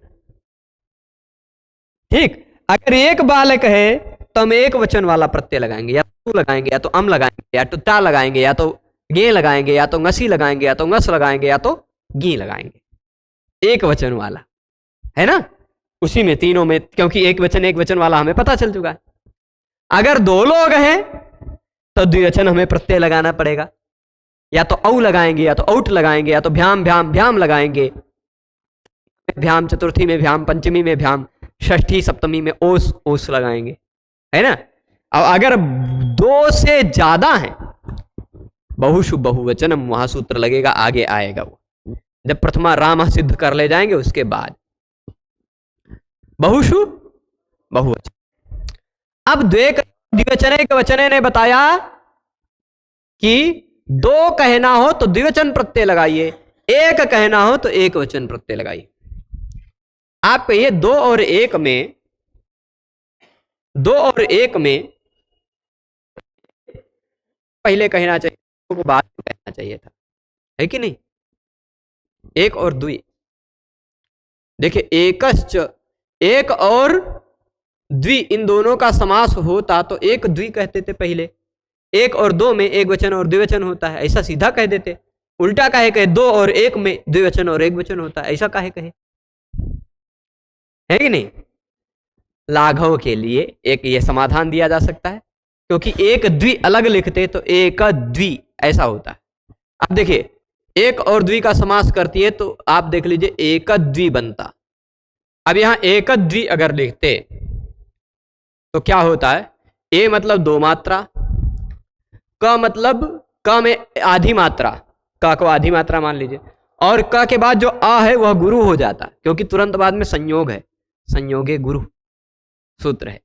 [SPEAKER 1] ठीक, अगर एक बालक है तो हम एक वचन वाला प्रत्यय लगाएंगे, या तो लगाएंगे, या तो अम लगाएंगे, या तो ता लगाएंगे, या तो गे लगाएंगे, या तो ngसी लगाएंगे, या तो ngस लगाएंगे, या तो गी लगाएंगे। एक वचन वाला है ना, उसी में तीनों में, क्योंकि एक वचन वाला हमें पता चल चुका है। अगर 2 लोग हैं तो द्विवचन हमें प्रत्यय लगाना पड़ेगा, या तो औ लगाएंगे, या तो औट लगाएंगे, या तो भ्याम भ्याम भ्याम लगाएंगे। भ्याम चतुर्थी में भ्याम, पंचमी में भ्याम, षष्ठी सप्तमी में ओस ओस लगाएंगे, है ना। अब अगर 2 से ज्यादा हैं, बहुषु बहुवचनम, वहां सूत्र लगेगा, आगे आएगा वो, जब प्रथमा राम सिद्ध कर ले जाएंगे उसके बाद बहुषु बहुवचन। अब द्विवचने वचने ने बताया कि 2 कहना हो तो द्विवचन प्रत्यय लगाइए, 1 कहना हो तो एक वचन प्रत्यय लगाइए। आप कहिए 2 और 1 में, 2 और 1 में पहले कहना चाहिए, को बाद में कहना चाहिए था, है कि नहीं? 1 और 2, देखिए एकश्च, 1 और द्वि, इन दोनों का समास होता तो एक द्वि कहते थे पहले। 1 और 2 में एक वचन और द्विवचन होता है, ऐसा सीधा कह देते। उल्टा काहे कहे? 2 और 1 में द्विवचन और एक वचन होता है, ऐसा काहे कहे? है कि नहीं? लाघव के लिए एक ये समाधान दिया जा सकता है, क्योंकि एक द्वि अलग लिखते तो एक द्वि ऐसा होता है। अब देखिए, 1 और द्वि का समास करती है तो आप देख लीजिए एक द्वि बनता, अब यहां एक द्वि अगर लिखते तो क्या होता है? ए मतलब दो मात्रा, क मतलब क में आधी मात्रा, क को आधी मात्रा मान लीजिए, और क के बाद जो आ है वह गुरु हो जाता, क्योंकि तुरंत बाद में संयोग है, संयोगे गुरु सूत्र है,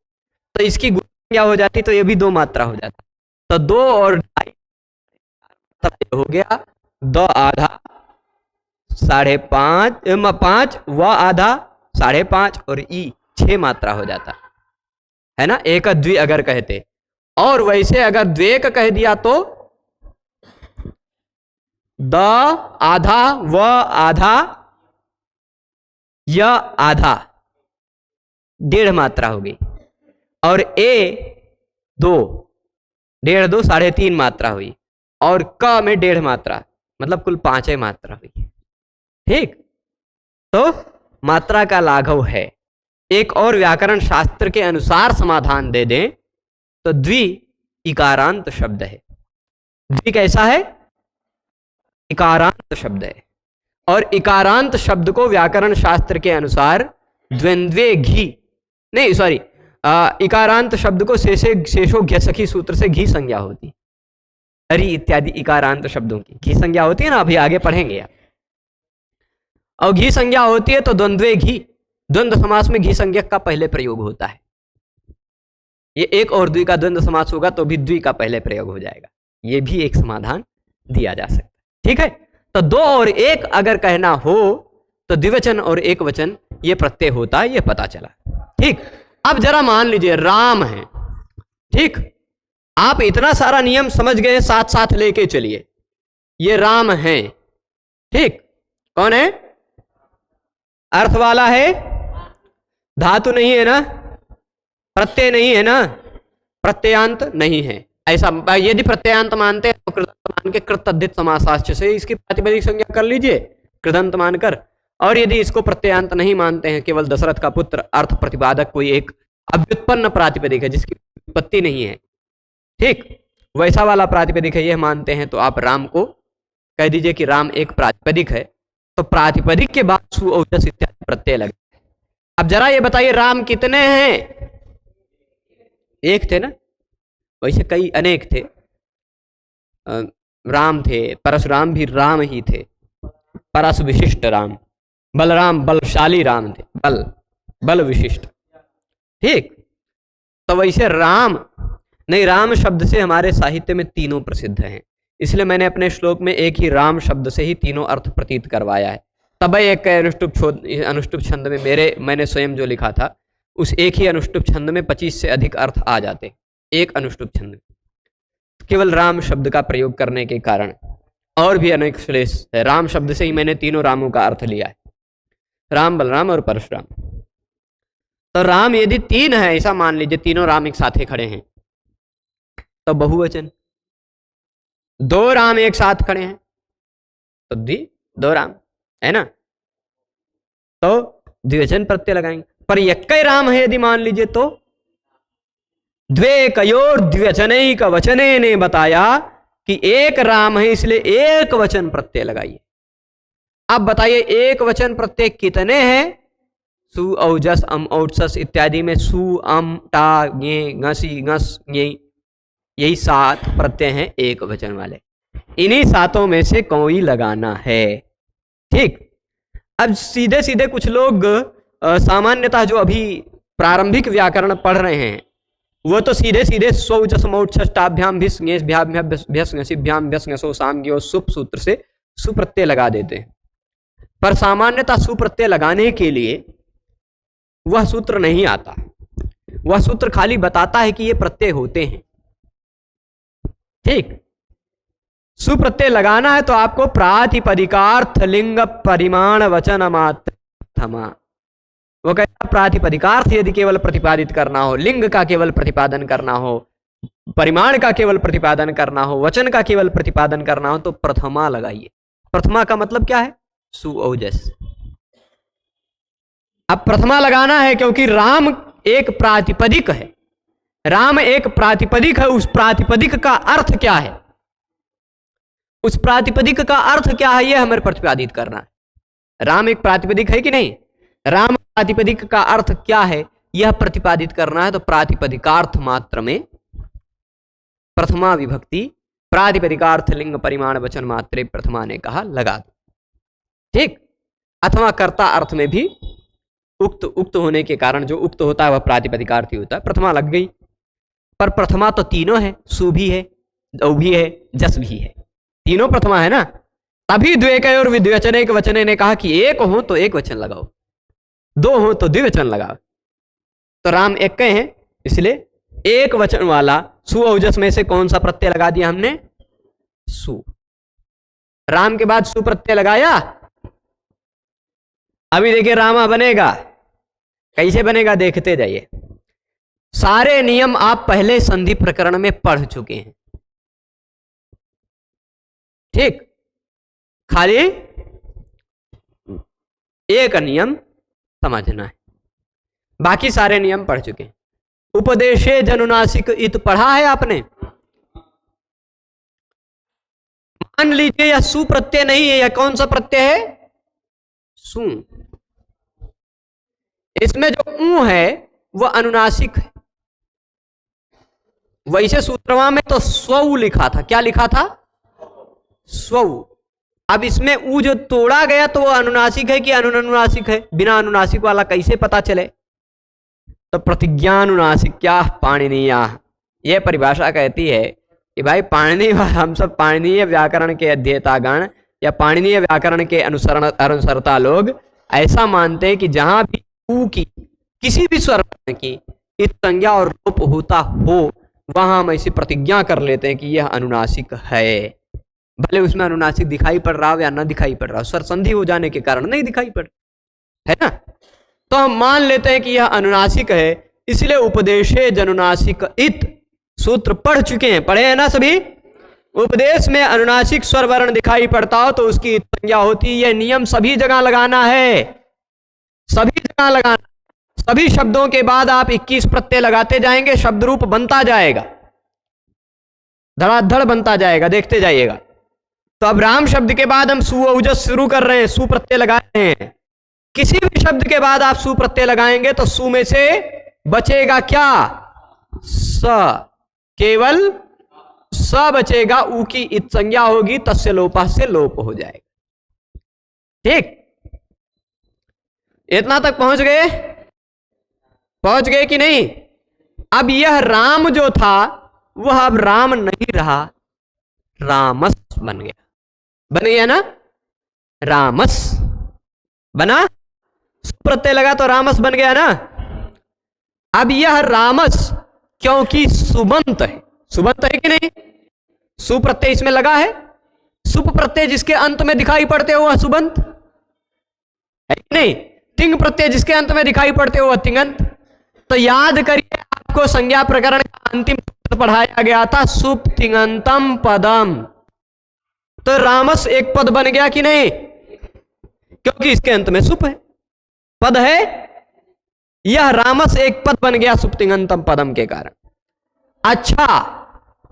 [SPEAKER 1] तो इसकी गुरु क्या हो जाती, तो ये भी दो मात्रा हो जाती। तो 2 और 2.5 हो गया, द आधा 5.5, 5 व आधा 5.5 और ई 6 मात्रा हो जाता है ना, एक द्वि अगर कहते। और वैसे अगर द्वेक कह दिया तो द आधा व आधा य आधा 1.5 मात्रा होगी, और ए 2 1.5 2 3.5 मात्रा हुई, और क में 1.5 मात्रा, मतलब कुल 5 मात्रा हुई। ठीक, तो मात्रा का लाघव है। एक और व्याकरण शास्त्र के अनुसार समाधान दे दें तो द्वि इकारांत शब्द है। द्वि कैसा है? इकारांत शब्द है, और इकारांत शब्द को व्याकरण शास्त्र के अनुसार द्वंद्वे घी नहीं सॉरी इकारांत शब्द को शेषो घ्यसखी सूत्र से घी संज्ञा होती, हरि इत्यादि इकारांत शब्दों की घी संज्ञा होती है ना, अभी आगे पढ़ेंगे आप। और घी संज्ञा होती है तो द्वंद्वे घी, द्वंद्व समास में घी संज्ञक का पहले प्रयोग होता है। ये एक और द्वि का द्वंद्व समास होगा तो भी द्वि का पहले प्रयोग हो जाएगा। ये भी एक समाधान दिया जा सकता है। ठीक है, तो 2 और 1 अगर कहना हो तो द्विवचन और एक वचन ये प्रत्यय होता है, ये पता चला। ठीक, अब जरा मान लीजिए राम है। ठीक, आप इतना सारा नियम समझ गए, साथ साथ लेके चलिए। ये राम है, ठीक, कौन है? अर्थ वाला है, धातु नहीं है ना, प्रत्यय नहीं है ना, प्रत्ययांत नहीं है। ऐसा यदि प्रत्ययांत मानते हैं तो कृदंत मान के कृतद्धित समासाश्च से इसकी प्रातिपदिक संज्ञा कर लीजिए कृदंत मानकर। और यदि इसको प्रत्ययांत नहीं मानते हैं, केवल दशरथ का पुत्र अर्थ प्रतिपादक कोई एक अव्युत्पन्न प्रातिपदिक है जिसकी उत्पत्ति नहीं है, ठीक, वैसा वाला प्रातिपदिक है यह मानते हैं, तो आप राम को कह दीजिए कि राम एक प्रातिपदिक है। तो प्रातिपदिक के बाद सु औजस इत्यादि प्रत्यय लगे। अब जरा ये बताइए राम कितने हैं? एक थे ना, वैसे कई अनेक थे। राम थे, परशुराम भी राम ही थे, परस विशिष्ट राम, बलराम बलशाली राम थे, बल विशिष्ट। ठीक, तो वैसे राम नहीं, राम शब्द से हमारे साहित्य में तीनों प्रसिद्ध हैं, इसलिए मैंने अपने श्लोक में एक ही राम शब्द से ही तीनों अर्थ प्रतीत करवाया है। तब एक अनुष्टुप छंद में मैंने स्वयं जो लिखा था उस एक ही अनुष्टुप छंद में 25 से अधिक अर्थ आ जाते, एक अनुष्टुप छंद में, केवल राम शब्द का प्रयोग करने के कारण। और भी अनेक श्लेष है, राम शब्द से ही मैंने तीनों रामों का अर्थ लिया है, राम बलराम और परशुराम। तो राम यदि 3 है, ऐसा मान लीजिए तीनों राम एक साथ खड़े हैं तो बहुवचन, 2 राम एक साथ खड़े हैं तो 2 राम है ना, तो द्विवचन प्रत्यय लगाएंगे। पर एक राम है यदि मान लीजिए तो द्वेकयोर द्विवचनैक वचने ने बताया कि एक राम है, इसलिए एक वचन प्रत्यय लगाइए। अब बताइए एक वचन प्रत्यय कितने हैं? सु औजस अम औजस इत्यादि में सु अम टा गे ngसी ngस गे, यही 7 प्रत्यय हैं एक वचन वाले। इन्हीं 7 में से कोई लगाना है। ठीक, अब सीधे सीधे कुछ लोग सामान्यतः जो अभी प्रारंभिक व्याकरण पढ़ रहे हैं वो तो सीधे सीधे स्वउच्चसमौच्छष्टाभ्याम भिष्भ्याम सामग्यो सुप सूत्र से सुप्रत्यय लगा देते हैं। पर सामान्यतः सुप्रत्यय लगाने के लिए वह सूत्र नहीं आता, वह सूत्र खाली बताता है कि ये प्रत्यय होते हैं। ठीक, सुप्रत्यय लगाना है तो आपको प्रातिपदिकार्थ लिंग परिमाण वचन मात्र थमा, वो कहता प्रातिपदिकार्थ यदि केवल प्रतिपादित करना हो, लिंग का केवल प्रतिपादन करना हो, परिमाण का केवल प्रतिपादन करना हो, वचन का केवल प्रतिपादन करना हो तो प्रथमा लगाइए। प्रथमा का मतलब क्या है? सु औजस। अब प्रथमा लगाना है क्योंकि राम एक प्रातिपदिक है, राम एक प्रातिपदिक है। उस प्रातिपदिक का अर्थ क्या है, उस प्रातिपदिक का अर्थ क्या है, यह हमें प्रतिपादित करना है। राम एक प्रातिपदिक है कि नहीं? राम प्रातिपदिक का अर्थ क्या है यह प्रतिपादित करना है तो प्रातिपदिकार्थ मात्र में प्रथमा विभक्ति प्रातिपदिकार्थ लिंग परिमाण वचन मात्रे प्रथमा ने कहा लगा दो, ठीक। अथवा कर्ता अर्थ में भी उक्त होने के कारण जो उक्त होता है वह प्रातिपदिकार्थ ही होता है, प्रथमा लग गई। पर प्रथमा तो तीनों है, सु भी है, दौ भी है, जस भी है, तीनों प्रथमा है ना। तभी द्वेकय और विद्वचन एक वचने ने कहा कि एक हो तो एक वचन लगाओ, दो हो तो द्विवचन लगाओ। तो राम एक कहे हैं, इसलिए एक वचन वाला सु औजस में से कौन सा प्रत्यय लगा दिया हमने? सु। राम के बाद सु प्रत्यय लगाया। अभी देखिए रामा बनेगा, कैसे बनेगा देखते जाइए। सारे नियम आप पहले संधि प्रकरण में पढ़ चुके हैं, ठीक। खाली एक नियम समझना है, बाकी सारे नियम पढ़ चुके हैं। उपदेशे जनुनासिक इत पढ़ा है आपने। मान लीजिए यह सु प्रत्यय नहीं है, यह कौन सा प्रत्यय है? सु। इसमें जो ऊ है वह अनुनासिक है। वैसे सूत्रमा में तो स्वऊ लिखा था, क्या लिखा था? स्वऊ। अब इसमें ऊ जो तोड़ा गया तो वह अनुनासिक है कि अनुनासिक है? बिना अनुनासिक वाला कैसे पता चले? तो प्रतिज्ञानुनासिक क्या पाणिनीय, यह परिभाषा कहती है कि भाई पाणिनीय, हम सब पाणिनीय व्याकरण के अध्येतागण या पाणिनीय व्याकरण के अनुसरता लोग ऐसा मानते हैं कि जहां भी ऊ की किसी भी स्वर की इत संज्ञा और लोप होता हो वहां हम ऐसी प्रतिज्ञा कर लेते हैं कि यह अनुनासिक है, भले उसमें अनुनासिक दिखाई पड़ रहा हो या न दिखाई पड़ रहा हो, स्वर संधि हो जाने के कारण नहीं दिखाई पड़, है ना। तो हम मान लेते हैं कि यह अनुनासिक है, इसलिए उपदेशे जनुनासिक इत सूत्र पढ़ चुके हैं, पढ़े हैं ना सभी। उपदेश में अनुनासिक स्वर वर्ण दिखाई पड़ता हो तो उसकी संज्ञा होती है। यह नियम सभी जगह लगाना है, सभी जगह लगाना। सभी शब्दों के बाद आप 21 प्रत्यय लगाते जाएंगे, शब्द रूप बनता जाएगा, धड़ाधड़ बनता जाएगा, देखते जाइएगा। तो अब राम शब्द के बाद हम सु औजस शुरू कर रहे हैं, सु प्रत्यय लगा रहे हैं। किसी भी शब्द के बाद आप सु प्रत्यय लगाएंगे तो सु में से बचेगा क्या? स, केवल स बचेगा, ऊ की इत संज्ञा होगी, तस्य लोपा से लोप हो जाएगा, ठीक। इतना तक पहुंच गए? पहुंच गए कि नहीं? अब यह राम जो था वह अब राम नहीं रहा, रामस बन गया। बन गया ना, रामस बना, प्रत्यय लगा तो रामस बन गया ना। अब यह रामस क्योंकि सुबंत है, सुबंत है कि नहीं? सु प्रत्यय इसमें लगा है, सुप प्रत्यय जिसके अंत में दिखाई पड़ते हो वह सुबंत है कि नहीं? तिंग प्रत्यय जिसके अंत में दिखाई पड़ते हो वह तिंगंत। तो याद करिए, आपको संज्ञा प्रकरण का अंतिम सूत्र पढ़ाया गया था, सुप तिंगंतम पदम। तो रामस एक पद बन गया कि नहीं? क्योंकि इसके अंत में सुप है, पद है। यह रामस एक पद बन गया सुप्तिंगंतम पदम के कारण। अच्छा,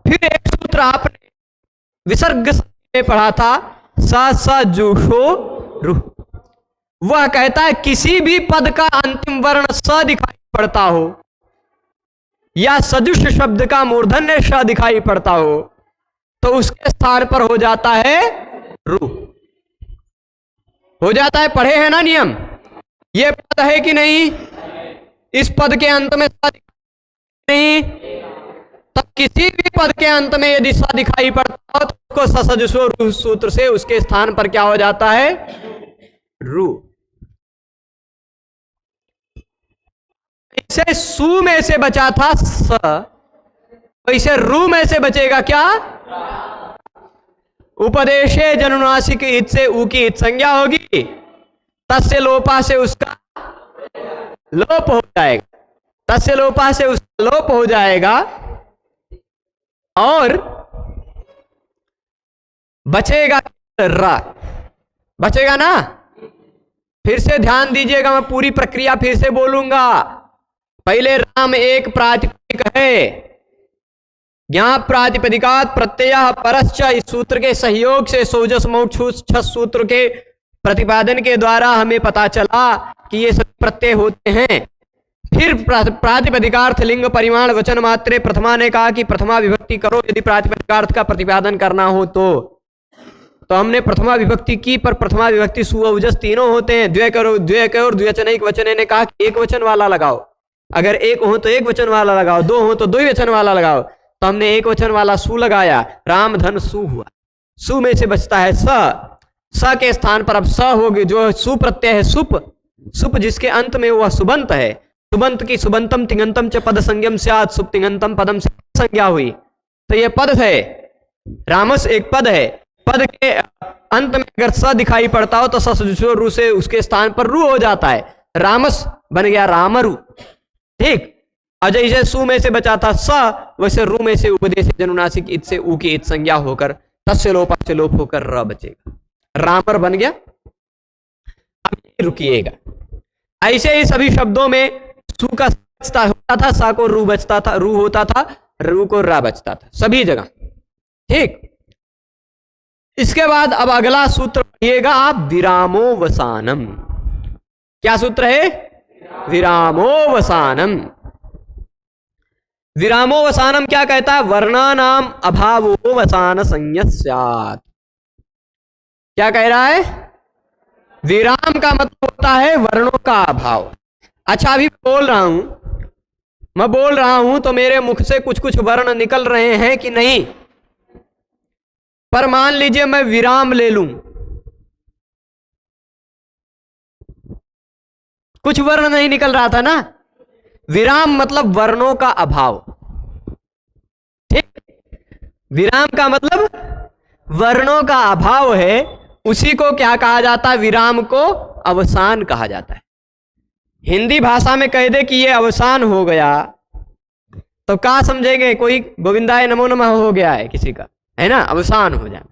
[SPEAKER 1] फिर एक सूत्र आपने विसर्ग में पढ़ा था, स जुषो रुह। वह कहता है किसी भी पद का अंतिम वर्ण स दिखाई पड़ता हो या सजुष शब्द का मूर्धन्य श दिखाई पड़ता हो तो उसके स्थान पर हो जाता है रूह, हो जाता है। पढ़े हैं ना नियम? ये पद है कि नहीं? इस पद के अंत में स नहीं, तब किसी भी पद के अंत में यदि स दिखाई पड़ता हो तो उसको ससजुषो रूह सूत्र से उसके स्थान पर क्या हो जाता है? रूह। इसे सु में से बचा था स, तो इसे रू में से बचेगा क्या? उपदेशे जनुनासिक इत से ऊ की इत संज्ञा होगी, तस्य लोपा से उसका लोप हो जाएगा, तस्य लोपा से उसका लोप हो जाएगा और बचेगा रा, बचेगा ना। फिर से ध्यान दीजिएगा, मैं पूरी प्रक्रिया फिर से बोलूंगा। पहले राम एक प्रातिपदिक है, ज्ञाप प्रातिपदिकात प्रत्यय परश्च, इस सूत्र के सहयोग से सोजस मोक्ष सूत्र के प्रतिपादन के द्वारा हमें पता चला कि ये सब प्रत्यय होते हैं। फिर प्रातिपदिकार्थ लिंग परिमाण वचन मात्रे प्रथमा ने कहा कि प्रथमा विभक्ति करो यदि प्रातिपदिकार्थ का प्रतिपादन करना हो तो हमने प्रथमा विभक्ति की, पर प्रथमा विभक्ति सुअवजस तीनों होते हैं। द्वय करो, द्वय के और द्विवचनिक वचने ने कहा कि एक वचन वाला लगाओ, अगर एक हो तो एक वचन वाला लगाओ, दो हो तो दो वचन वाला लगाओ। तो हमने एक वचन वाला सु लगाया, राम धन सु हुआ। सु में से बचता है स के स्थान पर अब स होगी, जो सु प्रत्यय है सुप जिसके अंत में वह सुबंत है। सुबंत की सुबंतम तिंगंतम च पद संज्ञम स्यात्, सुप तिंगंतम पदम से संज्ञा हुई। तो ये पद है, रामस एक पद है। पद के अंत में अगर स दिखाई पड़ता हो तो स रू से उसके स्थान पर रू हो जाता है, रामस बन गया रामरु। ठीक, और जैसे सु में से बचा था स, वैसे रू में से उपदेश जनुनासिक इत से ऊ की इत संज्ञा होकर तस्य लोपा से लोप होकर र बचेगा, रामर बन गया। अब रुकिएगा, ऐसे ही सभी शब्दों में सु का होता था, सा को रू बचता था, रू होता था, रू को रा बचता था, सभी जगह। ठीक, इसके बाद अब अगला सूत्र पढ़िएगा आप, विरामोवसानम। क्या सूत्र है? विरामोवसानम। विरामोवसानम क्या कहता है? वर्णानाम अभावोवसान संज्ञा स्यात्। क्या कह रहा है? विराम का मतलब होता है वर्णों का अभाव। अच्छा, अभी मैं बोल रहा हूं तो मेरे मुख से कुछ कुछ वर्ण निकल रहे हैं कि नहीं? पर मान लीजिए मैं विराम ले लूं, कुछ वर्ण नहीं निकल रहा था ना। विराम मतलब वर्णों का अभाव। ठीक, विराम का मतलब वर्णों का अभाव है, उसी को क्या कहा जाता है? विराम को अवसान कहा जाता है। हिंदी भाषा में कह दे कि ये अवसान हो गया तो क्या समझेंगे? कोई गोविंदाय नमो नमः हो गया है किसी का, है ना, अवसान हो जाना।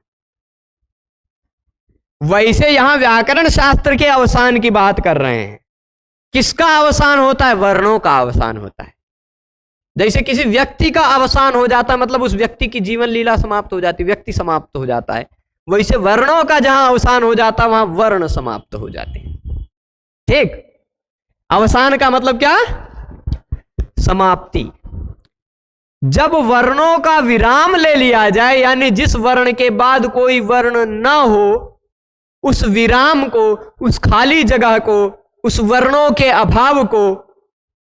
[SPEAKER 1] वैसे यहां व्याकरण शास्त्र के अवसान की बात कर रहे हैं। किसका अवसान होता है? वर्णों का अवसान होता है। जैसे किसी व्यक्ति का अवसान हो जाता है, मतलब उस व्यक्ति की जीवन लीला समाप्त हो जाती, व्यक्ति समाप्त हो जाता है। वैसे वर्णों का जहां अवसान हो जाता है वहां वर्ण समाप्त हो जाते हैं। ठीक, अवसान का मतलब क्या? समाप्ति। जब वर्णों का विराम ले लिया जाए, यानी जिस वर्ण के बाद कोई वर्ण ना हो, उस विराम को, उस खाली जगह को, उस वर्णों के अभाव को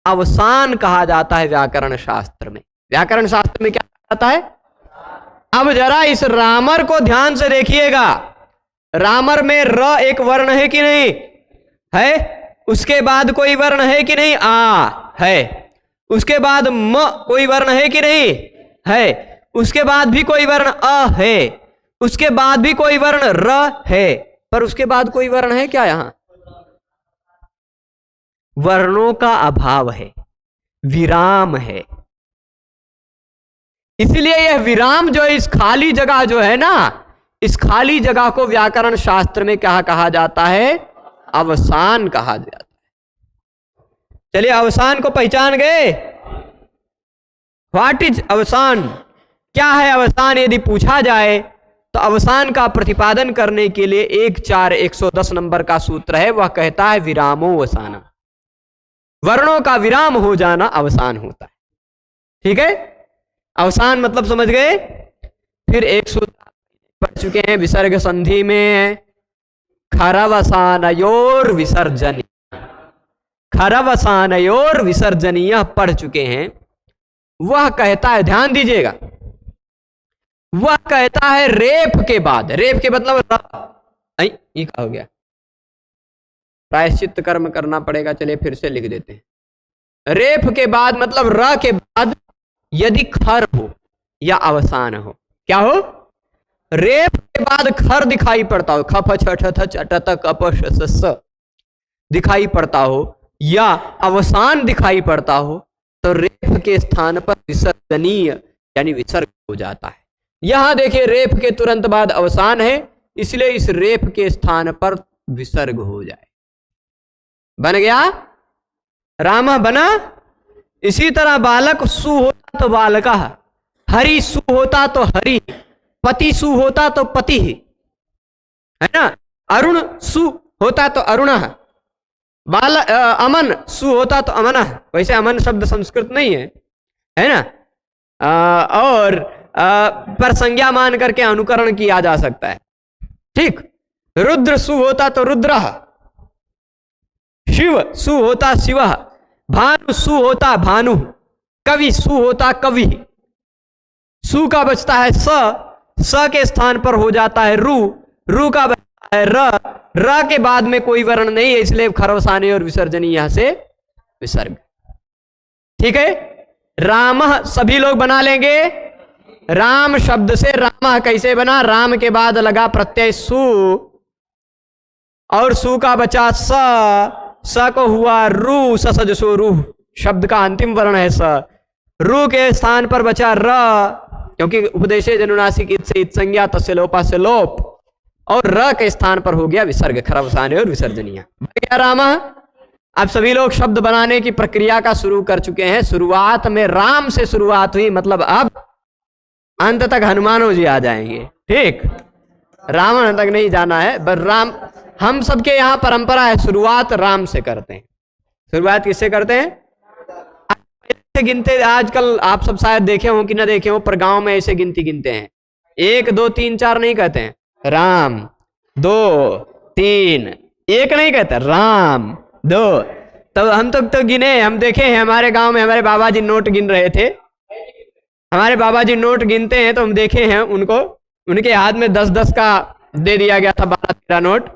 [SPEAKER 1] अवसान कहा जाता है व्याकरण शास्त्र में। व्याकरण शास्त्र में क्या कहा जाता है? अब जरा इस रामर को ध्यान से देखिएगा। रामर में र एक वर्ण है कि नहीं है? उसके बाद कोई वर्ण है कि नहीं? आ है। उसके बाद म कोई वर्ण है कि नहीं है? उसके बाद भी कोई वर्ण अ है। उसके बाद भी कोई वर्ण र है। पर उसके बाद कोई वर्ण है क्या? यहां वर्णों का अभाव है, विराम है। इसलिए यह विराम जो है, इस खाली जगह जो है ना, इस खाली जगह को व्याकरण शास्त्र में क्या कहा जाता है? अवसान कहा जाता है। चलिए, अवसान को पहचान गए? व्हाट इज अवसान? क्या है अवसान? यदि पूछा जाए तो अवसान का प्रतिपादन करने के लिए 14110 नंबर का सूत्र है, वह कहता है विरामोवसानम। वर्णों का विराम हो जाना अवसान होता है। ठीक है, अवसान मतलब समझ गए? फिर एक सूत्र पढ़ चुके हैं विसर्ग संधि में, खरवसानयोर विसर्जनीय। खरवसानयोर विसर्जनीय पढ़ चुके हैं। वह कहता है, ध्यान दीजिएगा, वह कहता है रेप के बाद, रेप के मतलब ये क्या हो गया? प्रायश्चित कर्म करना पड़ेगा। चलिए फिर से लिख देते हैं। रेप के बाद मतलब र के बाद यदि खर हो या अवसान हो, क्या हो? रेप के बाद खर दिखाई पड़ता हो, खफ छठ चट कप स दिखाई पड़ता हो, या अवसान दिखाई पड़ता हो, तो रेप के स्थान पर विसर्जनीय यानी विसर्ग हो जाता है। यहां देखिए, रेप के तुरंत बाद अवसान है, इसलिए इस रेप के स्थान पर विसर्ग हो जाए। बन गया, राम बना। इसी तरह बालक सु होता तो बालका, हरि सु होता तो हरि, पति सु होता तो पति, है ना। अरुण सु होता तो अरुण, बाल अमन सु होता तो अमन। वैसे अमन शब्द संस्कृत नहीं है ना। और पर संज्ञा मान करके अनुकरण किया जा सकता है। ठीक, रुद्र सु होता तो रुद्र, शिव सु होता शिव, भानु सु होता भानु, कवि सु होता कवि। सु का बचता है स के स्थान पर हो जाता है रू, रू का बचता है र के बाद में कोई वर्ण नहीं है, इसलिए खरवसानी और विसर्जनी यहां से विसर्ग। ठीक है, राम सभी लोग बना लेंगे। राम शब्द से राम कैसे बना? राम के बाद लगा प्रत्यय सु और सु का बचा स को हुआ रू, सजसो रू, शब्द का अंतिम वर्ण है स। रू के स्थान पर बचा र, क्योंकि उपदेशे जनुनासिक इत से इत संज्ञा, तस्य लोपा से लोप, और र के स्थान पर हो गया विसर्ग, खरवसाने और विसर्जनीय। क्या राम? अब सभी लोग शब्द बनाने की प्रक्रिया का शुरू कर चुके हैं। शुरुआत में राम से शुरुआत हुई, मतलब अब अंत तक हनुमानो जी आ जाएंगे। ठीक, रावण तक नहीं जाना है, बस राम। हम सबके यहाँ परंपरा है, शुरुआत राम से करते हैं। शुरुआत किससे करते हैं? ऐसे गिनते, आजकल आप सब शायद देखे हो कि ना देखे हो, पर गांव में ऐसे गिनती गिनते हैं, 1 2 3 4 नहीं कहते हैं, राम 2 3, 1 नहीं कहते, राम 2। तो हम तो गिने, हम देखे हैं हमारे गांव में, हमारे बाबा जी नोट गिन रहे थे। हमारे बाबा जी नोट गिनते हैं तो हम देखे हैं उनको, उनके हाथ में 10-10 का दे दिया गया था, 12-13 नोट,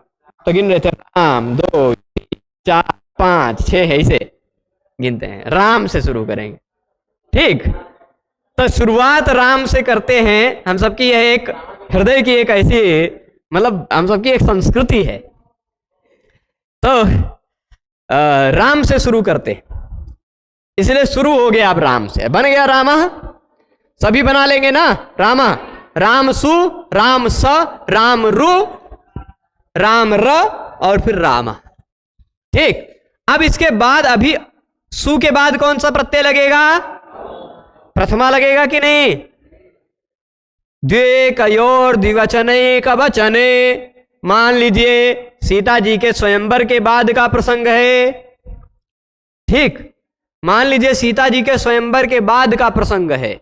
[SPEAKER 1] तो गिन रहे थे राम 2 3 4 5 6, ऐसे गिनते हैं। राम से शुरू करेंगे। ठीक, तो शुरुआत राम से करते हैं। हम सबकी यह एक हृदय की एक ऐसी, मतलब हम सबकी एक संस्कृति है, तो राम से शुरू करते, इसलिए शुरू हो गया। अब राम से बन गया रामा, सभी बना लेंगे ना। रामा, राम सु, राम स, राम रु, राम र, और फिर रामा। ठीक, अब इसके बाद, अभी सु के बाद कौन सा प्रत्यय लगेगा? प्रथमा लगेगा कि नहीं? द्विकयोर द्विवचने कवचने, मान लीजिए सीता जी के स्वयंवर के बाद का प्रसंग है। ठीक, मान लीजिए सीता जी के स्वयंवर के बाद का प्रसंग है,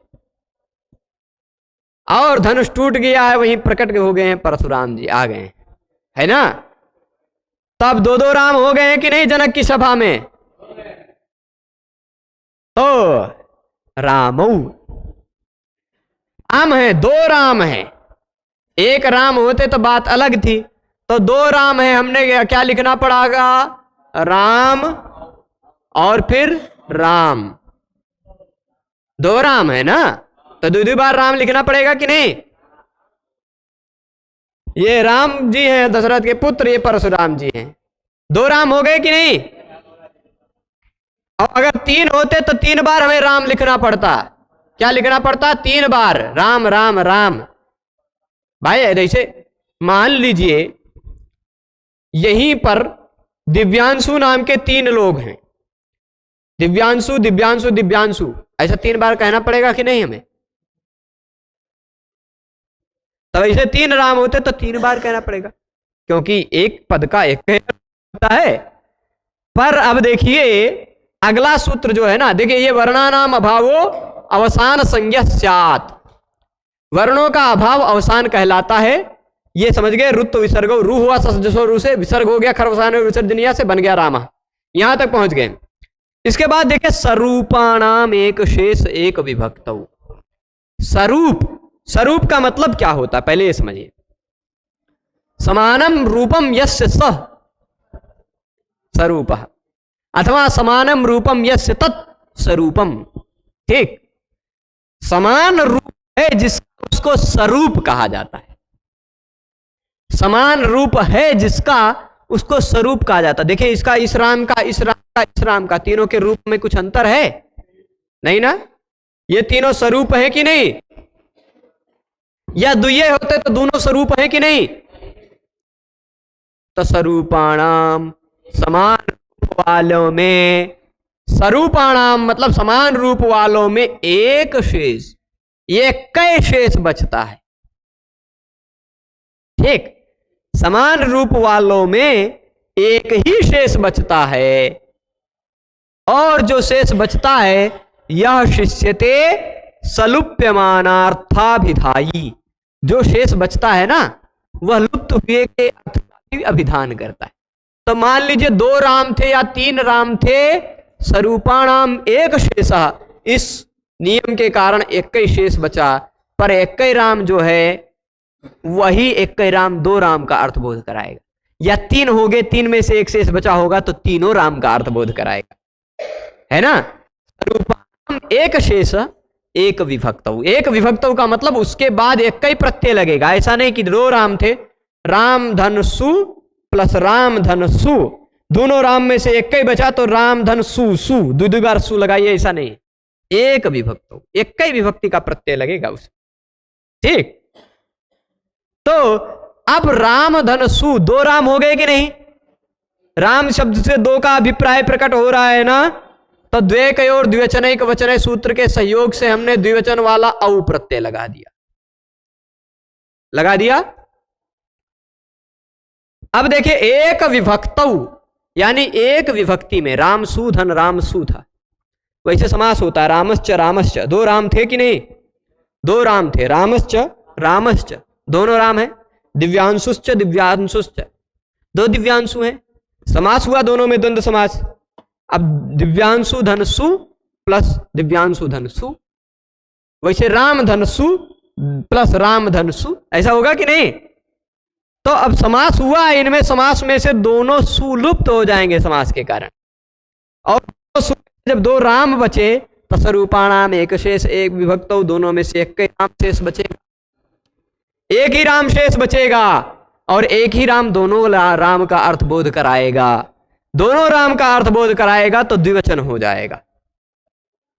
[SPEAKER 1] और धनुष टूट गया है, वहीं प्रकट हो गए हैं परशुराम जी, आ गए, है ना। तब 2-2 राम हो गए हैं कि नहीं जनक की सभा में? तो रामौ, राम है, 2 राम है। 1 राम होते तो बात अलग थी, तो 2 राम है। हमने क्या लिखना पड़ेगा? राम और फिर राम, 2 राम है ना, तो 2 बार राम लिखना पड़ेगा कि नहीं? ये राम जी हैं दशरथ के पुत्र, ये परशुराम जी हैं, 2 राम हो गए कि नहीं? और अगर 3 होते तो 3 बार हमें राम लिखना पड़ता। क्या लिखना पड़ता? 3 बार राम राम राम। भाई ऐसे मान लीजिए यहीं पर दिव्यांशु नाम के 3 लोग हैं, दिव्यांशु दिव्यांशु दिव्यांशु, ऐसा 3 बार कहना पड़ेगा कि नहीं हमें? तो ऐसे 3 राम होते तो 3 बार कहना पड़ेगा, क्योंकि एक पद का एक होता है। पर अब देखिए अगला सूत्र जो है ना, देखिए ये वर्णानाम अभावो अवसान संज्ञा स्यात्, वर्णों का अभाव अवसान कहलाता है। ये समझ गए। रुत्व विसर्ग, रू हुआ सजसो रू से, विसर्ग हो गया खरवसाने विसर्जनीय से, बन गया रामा। यहां तक पहुंच गए। इसके बाद देखिए स्वरूपाणाम एक शेष एक विभक्तौ। स्वरूप, स्वरूप का मतलब क्या होता है पहले ये समझिए। समानम रूपम यस्य सः स्वरूपः, अथवा समानम रूपम यस्य तत् स्वरूपम। ठीक, समान रूप है जिसका उसको स्वरूप कहा जाता है, समान रूप है जिसका उसको स्वरूप कहा जाता है। देखिए इसका इस राम का, इस राम का, इस राम का, तीनों के रूप में कुछ अंतर है नहीं ना? ये तीनों स्वरूप है कि नहीं? या दुये होते तो दोनों स्वरूप है कि नहीं? तो स्वरूपाणाम, समान रूप वालों में, स्वरूपाणाम मतलब समान रूप वालों में एक शेष, ये कई शेष बचता है। ठीक, समान रूप वालों में एक ही शेष बचता है, और जो शेष बचता है यह शिष्यते सलुप्यमानार्थाभिधायी। जो शेष बचता है ना वह लुप्त हुए के अर्थ का भी अभिधान करता है। तो मान लीजिए 2 राम थे या 3 राम थे, स्वरूपाणाम एक शेष, इस नियम के कारण एक ही शेष बचा, पर एक ही राम जो है वही एक ही राम 2 राम का अर्थबोध कराएगा, या 3 हो गए, 3 में से एक शेष बचा होगा तो तीनों राम का अर्थबोध कराएगा, है ना। स्वरूपाणाम एक शेष एक विभक्तौ। एक विभक्तौ का मतलब उसके बाद एक ही प्रत्यय लगेगा, ऐसा नहीं कि 2 राम थे, राम धन सु प्लस राम धन सु, दोनों राम में से एक ही बचा तो राम धन सु, सु 2 बार सु लगाइए, ऐसा नहीं। एक विभक्तौ, एक ही विभक्ति का प्रत्यय लगेगा उसे, ठीक। तो अब राम धन सु 2 राम हो गए कि नहीं? राम शब्द से 2 का अभिप्राय प्रकट हो रहा है ना, तो द्वेकयोर द्विवचनैक वचन सूत्र के सहयोग से हमने द्विवचन वाला औ प्रत्यय लगा दिया। अब देखिए एक विभक्तौ यानी एक विभक्ति में राम सु धन राम सु था, वैसे समास होता है रामश्च रामश्च। 2 राम थे कि नहीं? 2 राम थे, रामश्च रामश्च, दोनों राम है। दिव्यांशुश्च दिव्यांशुश्च, 2 दिव्यांशु हैं, समास हुआ दोनों में द्वंद्व समास। अब दिव्यांशु धनसु प्लस दिव्यांशु धनसु, वैसे राम धनसु प्लस राम धनसु, ऐसा होगा कि नहीं? तो अब समास हुआ, इनमें समास में से दोनों सुलुप्त हो जाएंगे समास के कारण, और जब 2 राम बचे तो स्वरूपाणाम एक शेष एक विभक्तौ, दोनों में से एक ही राम शेष बचेगा, एक ही राम शेष बचेगा, और एक ही राम दोनों राम का अर्थबोध कराएगा। दोनों राम का अर्थबोध कराएगा तो द्विवचन हो जाएगा,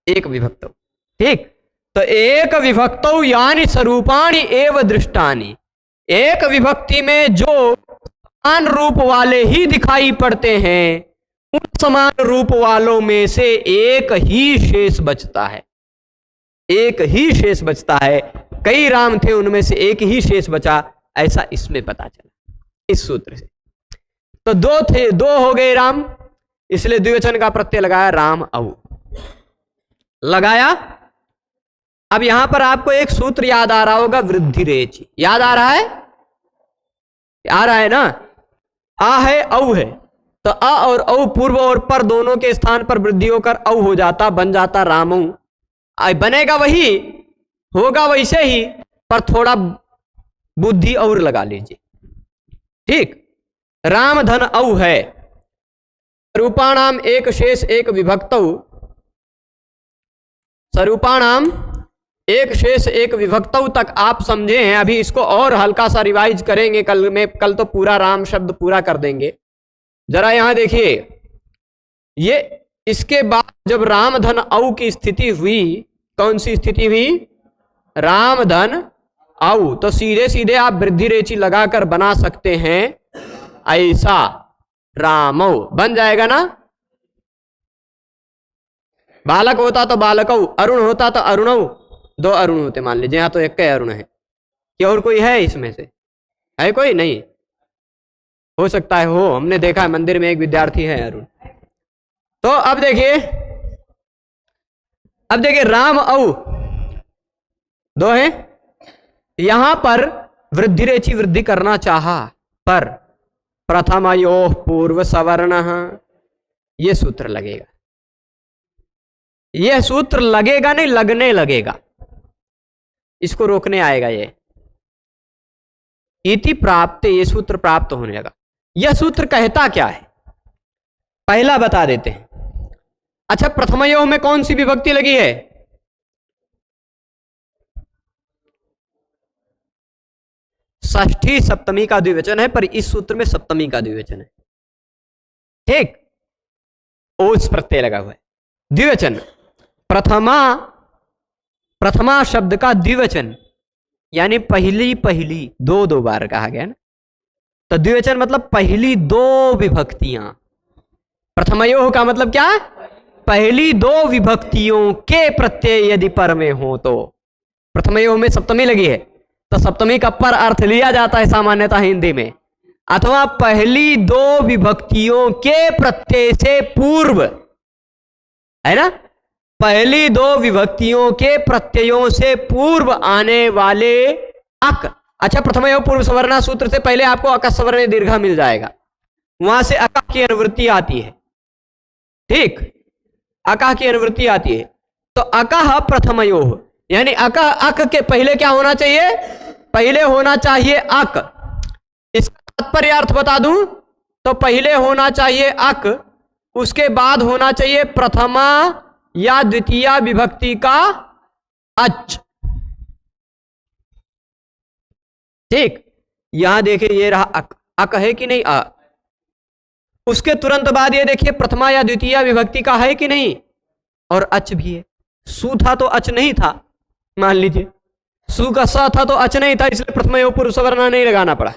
[SPEAKER 1] एक विभक्तौ, ठीक। तो एक विभक्तौ यानी स्वरूपाणि एव दृष्टानि, एक विभक्ति में जो समान रूप वाले ही दिखाई पड़ते हैं, उन समान रूप वालों में से एक ही शेष बचता है, एक ही शेष बचता है। कई राम थे, उनमें से एक ही शेष बचा, ऐसा इसमें पता चला इस सूत्र से। तो 2 थे, 2 हो गए राम, इसलिए द्विवचन का प्रत्यय लगाया, राम औ लगाया। अब यहां पर आपको एक सूत्र याद आ रहा होगा, वृद्धि रेचि, याद आ रहा है? आ रहा है ना? आ है औ है, तो अ और औ पूर्व और पर दोनों के स्थान पर वृद्धि होकर औ हो जाता, बन जाता रामौ। बनेगा वही, होगा वैसे ही, पर थोड़ा बुद्धि और लगा लीजिए, ठीक। राम धन औ है, स्वरूपाणाम एक शेष एक विभक्तौ, स्वरूपाणाम एक शेष एक विभक्तौ तक आप समझे हैं। अभी इसको और हल्का सा रिवाइज करेंगे कल में, कल तो पूरा राम शब्द पूरा कर देंगे। जरा यहां देखिए, ये इसके बाद जब राम धन औ की स्थिति हुई, कौन सी स्थिति हुई? राम धन औ, तो सीधे सीधे आप वृद्धि रेचि लगाकर बना सकते हैं, ऐसा रामौ बन जाएगा ना। बालक होता तो बालकौ, अरुण होता तो अरुणौ, 2 अरुण होते मान लीजिए, यहां तो एक ही अरुण है, कि और कोई है इसमें से? है कोई? नहीं हो सकता है हो, हमने देखा है मंदिर में एक विद्यार्थी है अरुण। तो अब देखिए राम औ 2 है, यहां पर वृद्धि रेचि वृद्धि करना चाहा, पर प्रथमयोः पूर्व सवर्णः, ये सूत्र लगेगा। यह सूत्र लगेगा नहीं, लगने लगेगा, इसको रोकने आएगा। ये इति प्राप्त, ये सूत्र प्राप्त होने लगा। यह सूत्र कहता क्या है पहला बता देते हैं। अच्छा, प्रथमयोः में कौन सी विभक्ति लगी है? षष्ठी सप्तमी का द्विवचन है, पर इस सूत्र में सप्तमी का द्विवचन है, ठीक। ओस प्रत्यय लगा हुआ है, द्विवचन। प्रथमा शब्द का द्विवचन यानी पहली पहली, 2 बार कहा गया ना, तो द्विवचन मतलब पहली 2 विभक्तियां। प्रथमयोः का मतलब क्या? पहली 2 विभक्तियों के प्रत्यय यदि पर में हो तो। प्रथमयोः में सप्तमी लगी है, तो सप्तमी का पर अर्थ लिया जाता है सामान्यतः हिंदी में, अथवा पहली दो विभक्तियों के प्रत्यय से पूर्व, है ना, पहली दो विभक्तियों के प्रत्ययों से पूर्व आने वाले अक। अच्छा, प्रथमयो पूर्व सवर्णा सूत्र से पहले आपको अक सवर्ण दीर्घा मिल जाएगा, वहां से अका की अनुवृत्ति आती है। ठीक, अका की अनुवृत्ति आती है। तो अकः प्रथमयोः, यानी अका, अक के पहले क्या होना चाहिए? पहले होना चाहिए अक। इसका तात्पर्य अर्थ बता दूं तो पहले होना चाहिए अक, उसके बाद होना चाहिए प्रथमा या द्वितीय विभक्ति का अच। ठीक, यहां देखिए ये रहा अक, अक है कि नहीं? अ। उसके तुरंत बाद ये देखिए प्रथमा या द्वितीय विभक्ति का है कि नहीं? और अच भी है। सु था तो अच नहीं था, मान लीजिए सु का स था तो अच नहीं था, इसलिए प्रथमयो पूर्व सवर्णा नहीं लगाना पड़ा।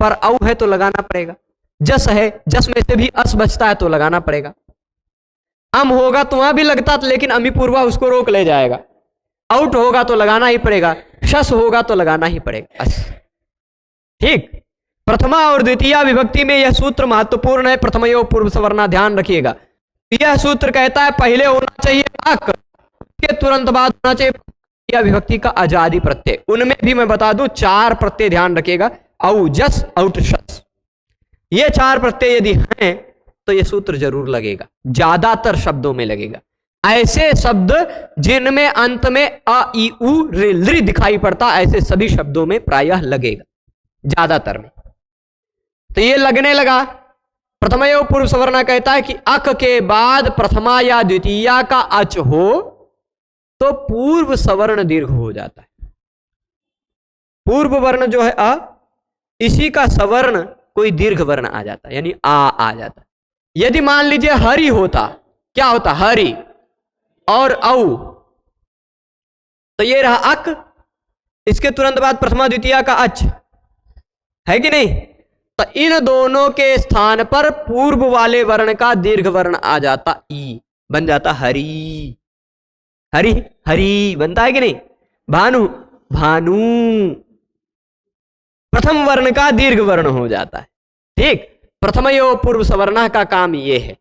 [SPEAKER 1] पर औ है तो लगाना पड़ेगा। जस है, जस में से भी अस बचता है तो लगाना पड़ेगा। अम होगा तो वहां भी लगता, लेकिन अमी पूर्वा उसको रोक ले जाएगा। आउट होगा तो लगाना ही पड़ेगा, शस होगा तो लगाना ही पड़ेगा अस। ठीक, प्रथमा और द्वितीय विभक्ति में यह सूत्र महत्वपूर्ण है। प्रथमयो पूर्व सवर्णा, ध्यान रखिएगा। यह सूत्र कहता है पहले होना चाहिए अक, के तुरंत बाद होना चाहिए द्वितीय विभक्ति का अजादि प्रत्यय। उनमें भी मैं बता दूं 4 प्रत्यय, ध्यान रखिएगा। औ, जस, औट, शस, ये 4 प्रत्यय यदि हैं तो यह सूत्र जरूर लगेगा, ज्यादातर शब्दों में लगेगा। ऐसे शब्द जिनमें अंत में अ, ई, उ, ऋ, लृ दिखाई पड़ता, ऐसे सभी शब्दों में प्रायः लगेगा, ज्यादातर में। तो ये लगने लगा। प्रथमयो पूर्व सवर्णा कहता है कि अक के बाद प्रथमा या द्वितीय का अच हो तो पूर्व सवर्ण दीर्घ हो जाता है। पूर्व वर्ण जो है अ, इसी का सवर्ण कोई दीर्घ वर्ण आ जाता है, यानी आ जाता है। यदि मान लीजिए हरि होता, क्या होता? हरि और औ, तो ये रहा अक, इसके तुरंत बाद प्रथमा द्वितीय का अच, है कि नहीं? तो इन दोनों के स्थान पर पूर्व वाले वर्ण का दीर्घ वर्ण आ जाता, ई, बन जाता हरि। हरि, हरि बनता है कि नहीं? भानु, भानु, प्रथम वर्ण का दीर्घ वर्ण हो जाता है। ठीक, प्रथमयो पूर्व सवर्णा का काम ये है।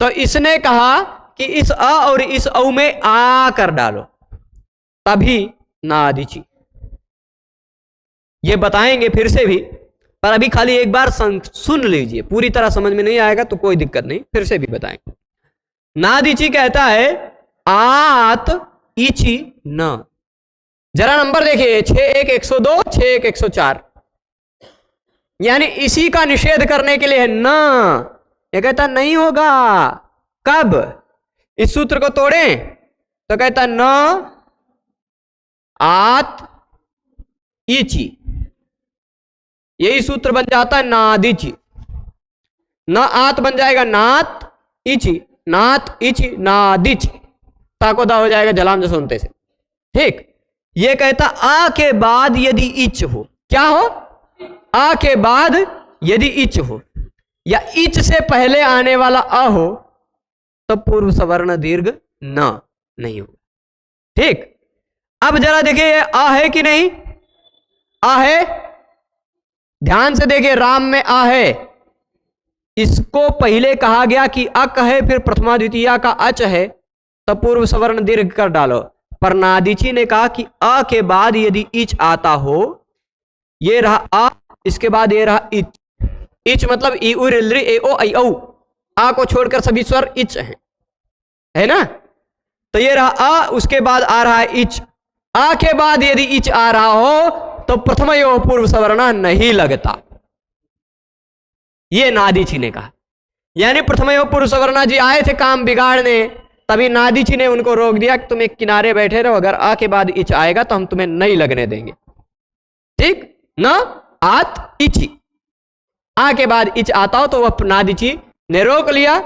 [SPEAKER 1] तो इसने कहा कि इस अ और इस औ में आ कर डालो, तभी नादिची। ये बताएंगे फिर से भी, पर अभी खाली एक बार सुन लीजिए, पूरी तरह समझ में नहीं आएगा तो कोई दिक्कत नहीं, फिर से भी बताएंगे। नादिची कहता है आत इची न। जरा नंबर देखिए, 6-1-102, 6-1-104, यानी इसी का निषेध करने के लिए है न। ये कहता नहीं होगा। कब इस सूत्र को तोड़ें तो कहता न आत इची, यही सूत्र बन जाता है नादिची। न आत बन जाएगा नात इची, नात इची नादिची, ताकोदा हो जाएगा जलाम सुनते से। ठीक, ये कहता आ के बाद यदि इच हो, क्या हो? आ के बाद यदि इच हो, या इच से पहले आने वाला अ हो, तो पूर्व सवर्ण दीर्घ न नहीं होगा। ठीक, अब जरा देखिए ये आ है कि नहीं? आ है, ध्यान से देखिए, राम में आ है, इसको पहले कहा गया कि अक है, फिर प्रथमा द्वितीय का अच है, तब पूर्व सवर्ण दीर्घ कर डालो। पर नादिची ने कहा कि अ के बाद यदि इच आता हो, ये रहा आ, इसके बाद ये रहा इच। इच मतलब ई, उ, ऋ, ए, ओ, ऐ, औ, आ को छोड़कर सभी स्वर इच हैं, है ना? तो ये रहा आ, उसके बाद आ रहा है इच। आ के बाद यदि इच आ रहा हो तो प्रथमयो पूर्व सवर्णा नहीं लगता, ये नादिची ने कहा। यानी प्रथमयो पूर्व सवर्णा जी आए थे काम बिगाड़ने, तभी नादिची ने उनको रोक दिया कि तुम एक किनारे बैठे रहो, अगर आ के बाद इच आएगा तो हम तुम्हें नहीं लगने देंगे। ठीक, न आत इची, आ के बाद इच आता हो तो वह नादिची ने रोक लिया।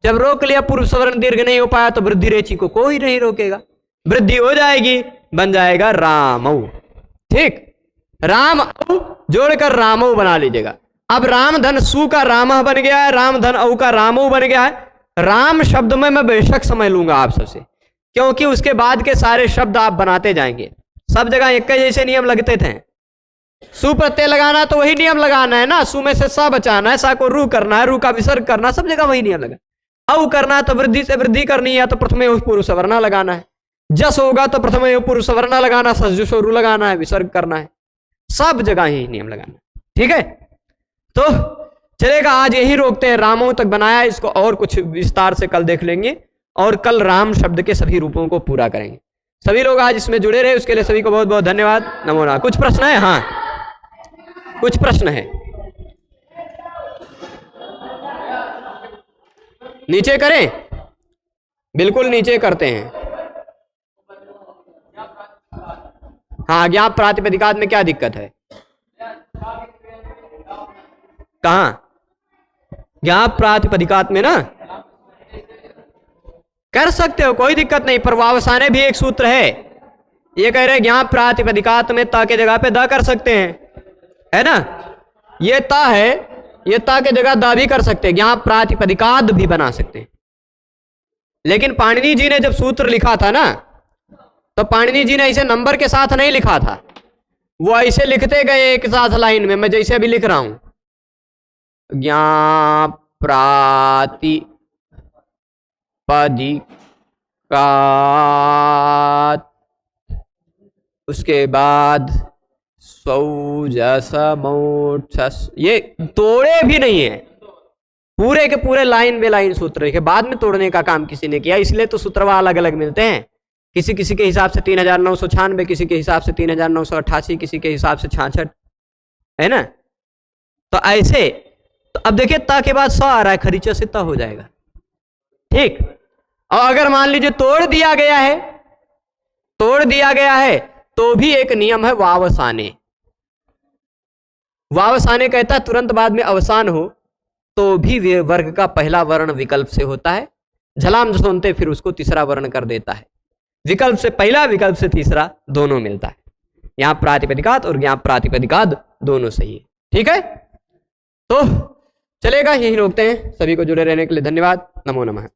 [SPEAKER 1] जब रोक लिया, पूर्व सवर्ण दीर्घ नहीं हो पाया, तो वृद्धि रेची को कोई नहीं रोकेगा, वृद्धि हो जाएगी, बन जाएगा रामऊ। ठीक, राम जोड़कर रामऊ बना लीजिएगा। अब राम धन सु का राम बन गया है, राम धन औ का रामऊ बन गया है। राम शब्द में मैं बेशक समझ लूंगा आप सबसे, क्योंकि उसके बाद के सारे शब्द आप बनाते जाएंगे, सब जगह एक जैसे नियम लगते थे। सु प्रत्यय लगाना तो वही नियम लगाना है ना, सु में से सा बचाना है, सा को रू करना है, रू का विसर्ग करना, सब जगह वही नियम लगा। औ करना तो वृद्धि से वृद्धि करनी है तो प्रथमे पुरुष वर्णा लगाना है, जस होगा तो प्रथमे पुरुष वर्णा लगाना, सजो रू लगाना है, विसर्ग करना है, सब जगह ही नियम लगाना है। ठीक है, तो चलेगा, आज यही रोकते हैं, रामों तक बनाया, इसको और कुछ विस्तार से कल देख लेंगे और कल राम शब्द के सभी रूपों को पूरा करेंगे। सभी लोग आज इसमें जुड़े रहे, उसके लिए सभी को बहुत बहुत धन्यवाद। नमो नमः। कुछ प्रश्न है? हाँ, कुछ प्रश्न है? नीचे करें, बिल्कुल नीचे करते हैं। हाँ, ज्ञाप प्रातिपदिकात में क्या दिक्कत है? कहां? ज्ञाप प्रातिपदिकात में ना कर सकते हो, कोई दिक्कत नहीं, पर वावसाने भी एक सूत्र है। ये कह रहे ज्ञाप प्रातिपदिकात में ता के जगह पे द कर सकते हैं, है ना, ये ता है, ये ता के जगह दा भी कर सकते हैं, ज्ञाप प्रातिपदिकात भी बना सकते हैं। लेकिन पाणिनि जी ने जब सूत्र लिखा था ना, तो पाणिनि जी ने ऐसे नंबर के साथ नहीं लिखा था, वो ऐसे लिखते गए एक साथ लाइन में, मैं जैसे अभी लिख रहा हूं, ज्ञाप प्रातिपदिकात, उसके बाद सौजसमोक्षस, ये तोड़े भी नहीं है, पूरे के पूरे लाइन में लाइन सूत्र लिखे, बाद में तोड़ने का काम किसी ने किया, इसलिए तो सूत्रवा अलग अलग मिलते हैं, किसी किसी के हिसाब से 3996, किसी के हिसाब से 3988, किसी के हिसाब से 66, है ना। तो ऐसे, तो अब देखिए ता के बाद स आ रहा है, खरीचा से ता हो जाएगा। ठीक, और अगर मान लीजिए तोड़ दिया गया है, तोड़ दिया गया है, तो भी एक नियम है वावसाने। वावसाने कहता है तुरंत बाद में अवसान हो तो भी वे वर्ग का पहला वर्ण विकल्प से होता है, झलाम जसोनते फिर उसको तीसरा वर्ण कर देता है, विकल्प से पहला विकल्प से तीसरा दोनों मिलता है। यहां प्रातिपदिकात और ज्ञाप प्रातिपदिकात दोनों सही है। ठीक है, तो चलेगा, यही रोकते हैं। सभी को जुड़े रहने के लिए धन्यवाद। नमो नमः।